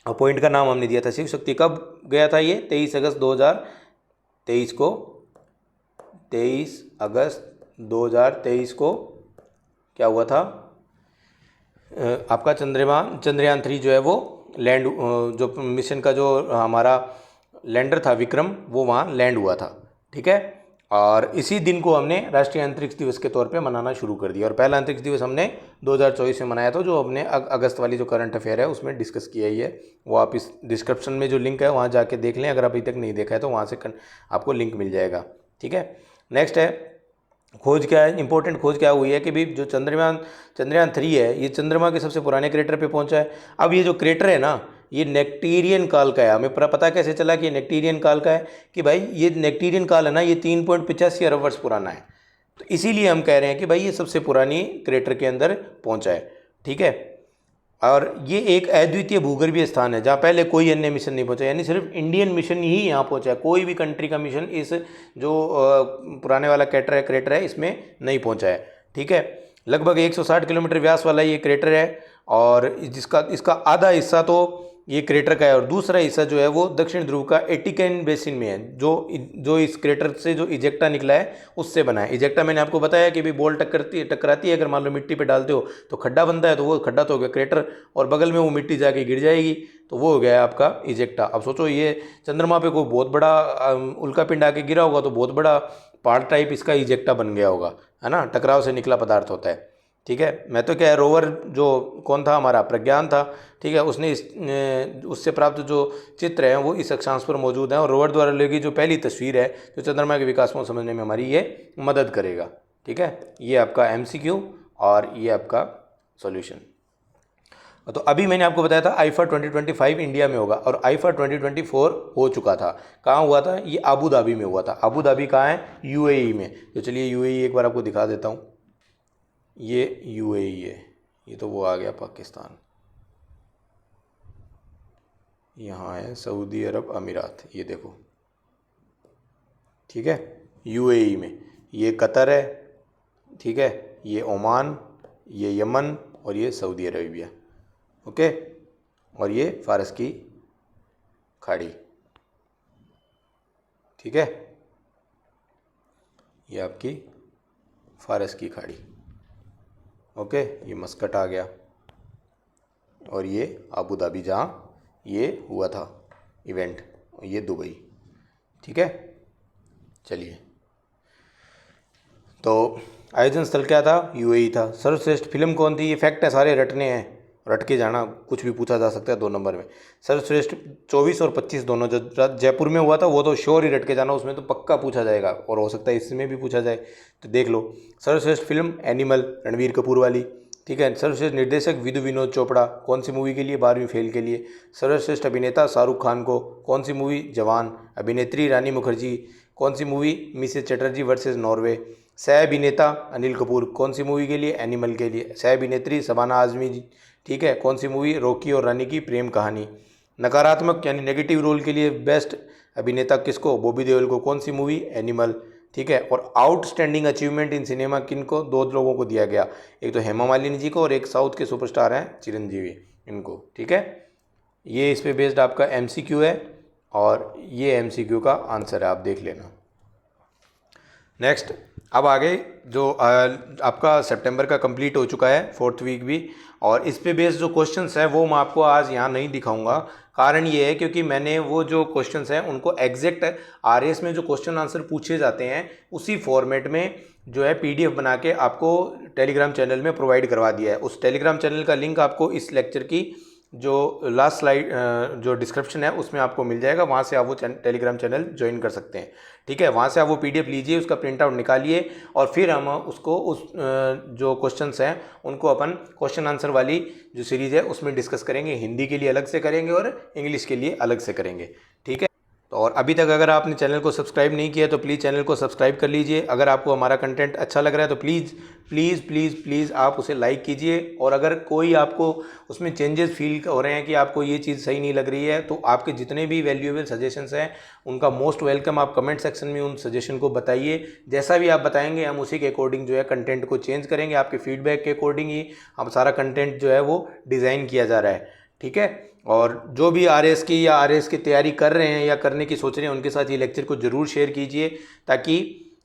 और पॉइंट का नाम हमने दिया था शिव शक्ति। कब गया था ये? 23 अगस्त 2023 को। 23 अगस्त 2023 को क्या हुआ था? आपका चंद्रयान 3 जो है वो लैंड, जो मिशन का जो हमारा लैंडर था विक्रम, वो वहाँ लैंड हुआ था। ठीक है, और इसी दिन को हमने राष्ट्रीय अंतरिक्ष दिवस के तौर पे मनाना शुरू कर दिया। और पहला अंतरिक्ष दिवस हमने 2024 में मनाया था, जो हमने अगस्त वाली जो करंट अफेयर है उसमें डिस्कस किया ही है। वो आप इस डिस्क्रिप्शन में जो लिंक है वहाँ जाके देख लें, अगर अभी तक नहीं देखा है तो वहाँ से आपको लिंक मिल जाएगा। ठीक है, नेक्स्ट है खोज क्या है, इंपॉर्टेंट खोज क्या हुई है कि भी जो चंद्रयान 3 है ये चंद्रमा के सबसे पुराने क्रेटर पे पहुंचा है। अब ये जो क्रेटर है ना ये नेक्टेरियन काल का है। हमें पता कैसे चला कि ये नेक्टेरियन काल का है, कि भाई ये नेक्टेरियन काल है ना ये 3.85 अरब वर्ष पुराना है, तो इसीलिए हम कह रहे हैं कि भाई ये सबसे पुरानी क्रेटर के अंदर पहुंचा है। ठीक है, और ये एक अद्वितीय भूगर्भीय स्थान है जहाँ पहले कोई अन्य मिशन नहीं पहुंचा, यानी सिर्फ इंडियन मिशन ही यहाँ पहुंचा है, कोई भी कंट्री का मिशन इस जो पुराने वाला क्रेटर है इसमें नहीं पहुंचा है। ठीक है, लगभग 160 किलोमीटर व्यास वाला ये क्रेटर है, और इसका आधा हिस्सा तो ये क्रेटर का है, और दूसरा हिस्सा जो है वो दक्षिण ध्रुव का एटिकन बेसिन में है, जो इस क्रेटर से जो इजेक्टा निकला है उससे बना है। इजेक्टा मैंने आपको बताया कि भी बॉल टकराती है, अगर मान लो मिट्टी पे डालते हो तो खड्डा बनता है, तो वो खड्डा तो हो गया क्रेटर, और बगल में वो मिट्टी जाके गिर जाएगी तो वो हो गया आपका इजेक्टा। अब सोचो ये चंद्रमा पे कोई बहुत बड़ा उल्का पिंड आके गिरा होगा तो बहुत बड़ा पहाड़ टाइप इसका इजेक्टा बन गया होगा, है ना, टकराव से निकला पदार्थ होता है। ठीक है, मैं तो क्या है रोवर जो कौन था हमारा प्रज्ञान था, ठीक है, उसने उससे प्राप्त जो चित्र हैं वो इस अक्षांश पर मौजूद हैं, और रोवर द्वारा ली गई जो पहली तस्वीर है जो चंद्रमा के विकास को समझने में हमारी ये मदद करेगा। ठीक है, ये आपका MCQ और ये आपका सॉल्यूशन। तो अभी मैंने आपको बताया था आईफा 2025 इंडिया में होगा, और आईफा 2024 हो चुका था। कहाँ हुआ था? ये अबू धाबी में हुआ था। अबू धाबी कहाँ है? UAE में। तो चलिए UAE एक बार आपको दिखा देता हूँ। ये UAE है, ये तो वो आ गया पाकिस्तान, यहाँ है सऊदी अरब अमीरात, ये देखो। ठीक है, UAE में ये कतर है, ठीक है, ये ओमान, ये यमन और ये सऊदी अरेबिया। ओके, और ये फारस की खाड़ी। ठीक है, ये आपकी फारस की खाड़ी। ओके, ये मस्कट आ गया, और ये अबू धाबी जहाँ ये हुआ था इवेंट, ये दुबई। ठीक है, चलिए, तो आयोजन स्थल क्या था? UAE था। सर्वश्रेष्ठ फिल्म कौन थी? ये फैक्ट है, सारे रटने हैं, रट के जाना, कुछ भी पूछा जा सकता है 2 नंबर में। सर्वश्रेष्ठ 24 और 25 दोनों, जो जयपुर में हुआ था वो तो श्योर ही रट के जाना, उसमें तो पक्का पूछा जाएगा, और हो सकता है इसमें भी पूछा जाए, तो देख लो। सर्वश्रेष्ठ फिल्म एनिमल, रणवीर कपूर वाली। ठीक है, सर्वश्रेष्ठ निर्देशक विधु विनोद चोपड़ा, कौन सी मूवी के लिए? 12वीं फेल के लिए। सर्वश्रेष्ठ अभिनेता शाहरुख खान को, कौन सी मूवी? जवान। अभिनेत्री रानी मुखर्जी, कौन सी movie? Mrs Chatterjee versus Norway. सह अभिनेता अनिल कपूर, कौन सी मूवी के लिए? एनिमल के लिए। सह अभिनेत्री शबाना आजमी जी, ठीक है, कौन सी मूवी? रॉकी और रानी की प्रेम कहानी। नकारात्मक यानी नेगेटिव रोल के लिए बेस्ट अभिनेता किसको? बॉबी देओल को, कौन सी मूवी? एनिमल। ठीक है, और आउटस्टैंडिंग अचीवमेंट इन सिनेमा किन को? 2 लोगों को दिया गया, एक तो हेमा मालिनी जी को, और एक साउथ के सुपरस्टार हैं चिरंजीवी, इनको। ठीक है, ये इस पे बेस्ड आपका MCQ है, और ये MCQ का आंसर है, आप देख लेना। नेक्स्ट, अब आगे जो आपका सितंबर का कंप्लीट हो चुका है 4th वीक भी, और इस पे बेस्ड जो क्वेश्चंस हैं वो मैं आपको आज यहाँ नहीं दिखाऊंगा। कारण ये है क्योंकि मैंने वो जो क्वेश्चंस हैं उनको एग्जैक्ट RAS में जो क्वेश्चन आंसर पूछे जाते हैं उसी फॉर्मेट में जो है PDF बना के आपको टेलीग्राम चैनल में प्रोवाइड करवा दिया है। उस टेलीग्राम चैनल का लिंक आपको इस लेक्चर की जो लास्ट स्लाइड जो डिस्क्रिप्शन है उसमें आपको मिल जाएगा, वहाँ से आप वो टेलीग्राम चैनल ज्वाइन कर सकते हैं। ठीक है, वहाँ से आप वो PDF लीजिए, उसका प्रिंट आउट निकालिए, और फिर हम उसको उस जो क्वेश्चंस हैं उनको अपन क्वेश्चन आंसर वाली जो सीरीज़ है उसमें डिस्कस करेंगे। हिंदी के लिए अलग से करेंगे और इंग्लिश के लिए अलग से करेंगे। ठीक है, तो और अभी तक अगर आपने चैनल को सब्सक्राइब नहीं किया तो प्लीज़ चैनल को सब्सक्राइब कर लीजिए। अगर आपको हमारा कंटेंट अच्छा लग रहा है तो प्लीज़ प्लीज़ प्लीज़ प्लीज़ आप उसे लाइक कीजिए, और अगर कोई आपको उसमें चेंजेस फील हो रहे हैं कि आपको ये चीज़ सही नहीं लग रही है तो आपके जितने भी वैल्यूएबल सजेशंस हैं उनका मोस्ट वेलकम, आप कमेंट सेक्शन में उन सजेशन को बताइए। जैसा भी आप बताएंगे हम उसी के अकॉर्डिंग जो है कंटेंट को चेंज करेंगे, आपके फीडबैक के अकॉर्डिंग ही हम सारा कंटेंट जो है वो डिज़ाइन किया जा रहा है। ठीक है, और जो भी RAS की या RAS की तैयारी कर रहे हैं या करने की सोच रहे हैं उनके साथ ये लेक्चर को ज़रूर शेयर कीजिए, ताकि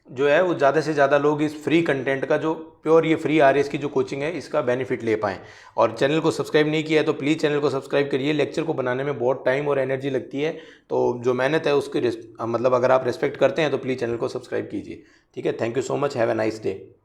जो है वो ज़्यादा से ज़्यादा लोग इस फ्री कंटेंट का, जो प्योर ये फ्री आरएस की जो कोचिंग है, इसका बेनिफिट ले पाएँ। और चैनल को सब्सक्राइब नहीं किया है तो प्लीज़ चैनल को सब्सक्राइब करिए। लेक्चर को बनाने में बहुत टाइम और एनर्जी लगती है, तो जो मेहनत है उसकी मतलब अगर आप रिस्पेक्ट करते हैं तो प्लीज़ चैनल को सब्सक्राइब कीजिए। ठीक है, thank you so much, have a nice day.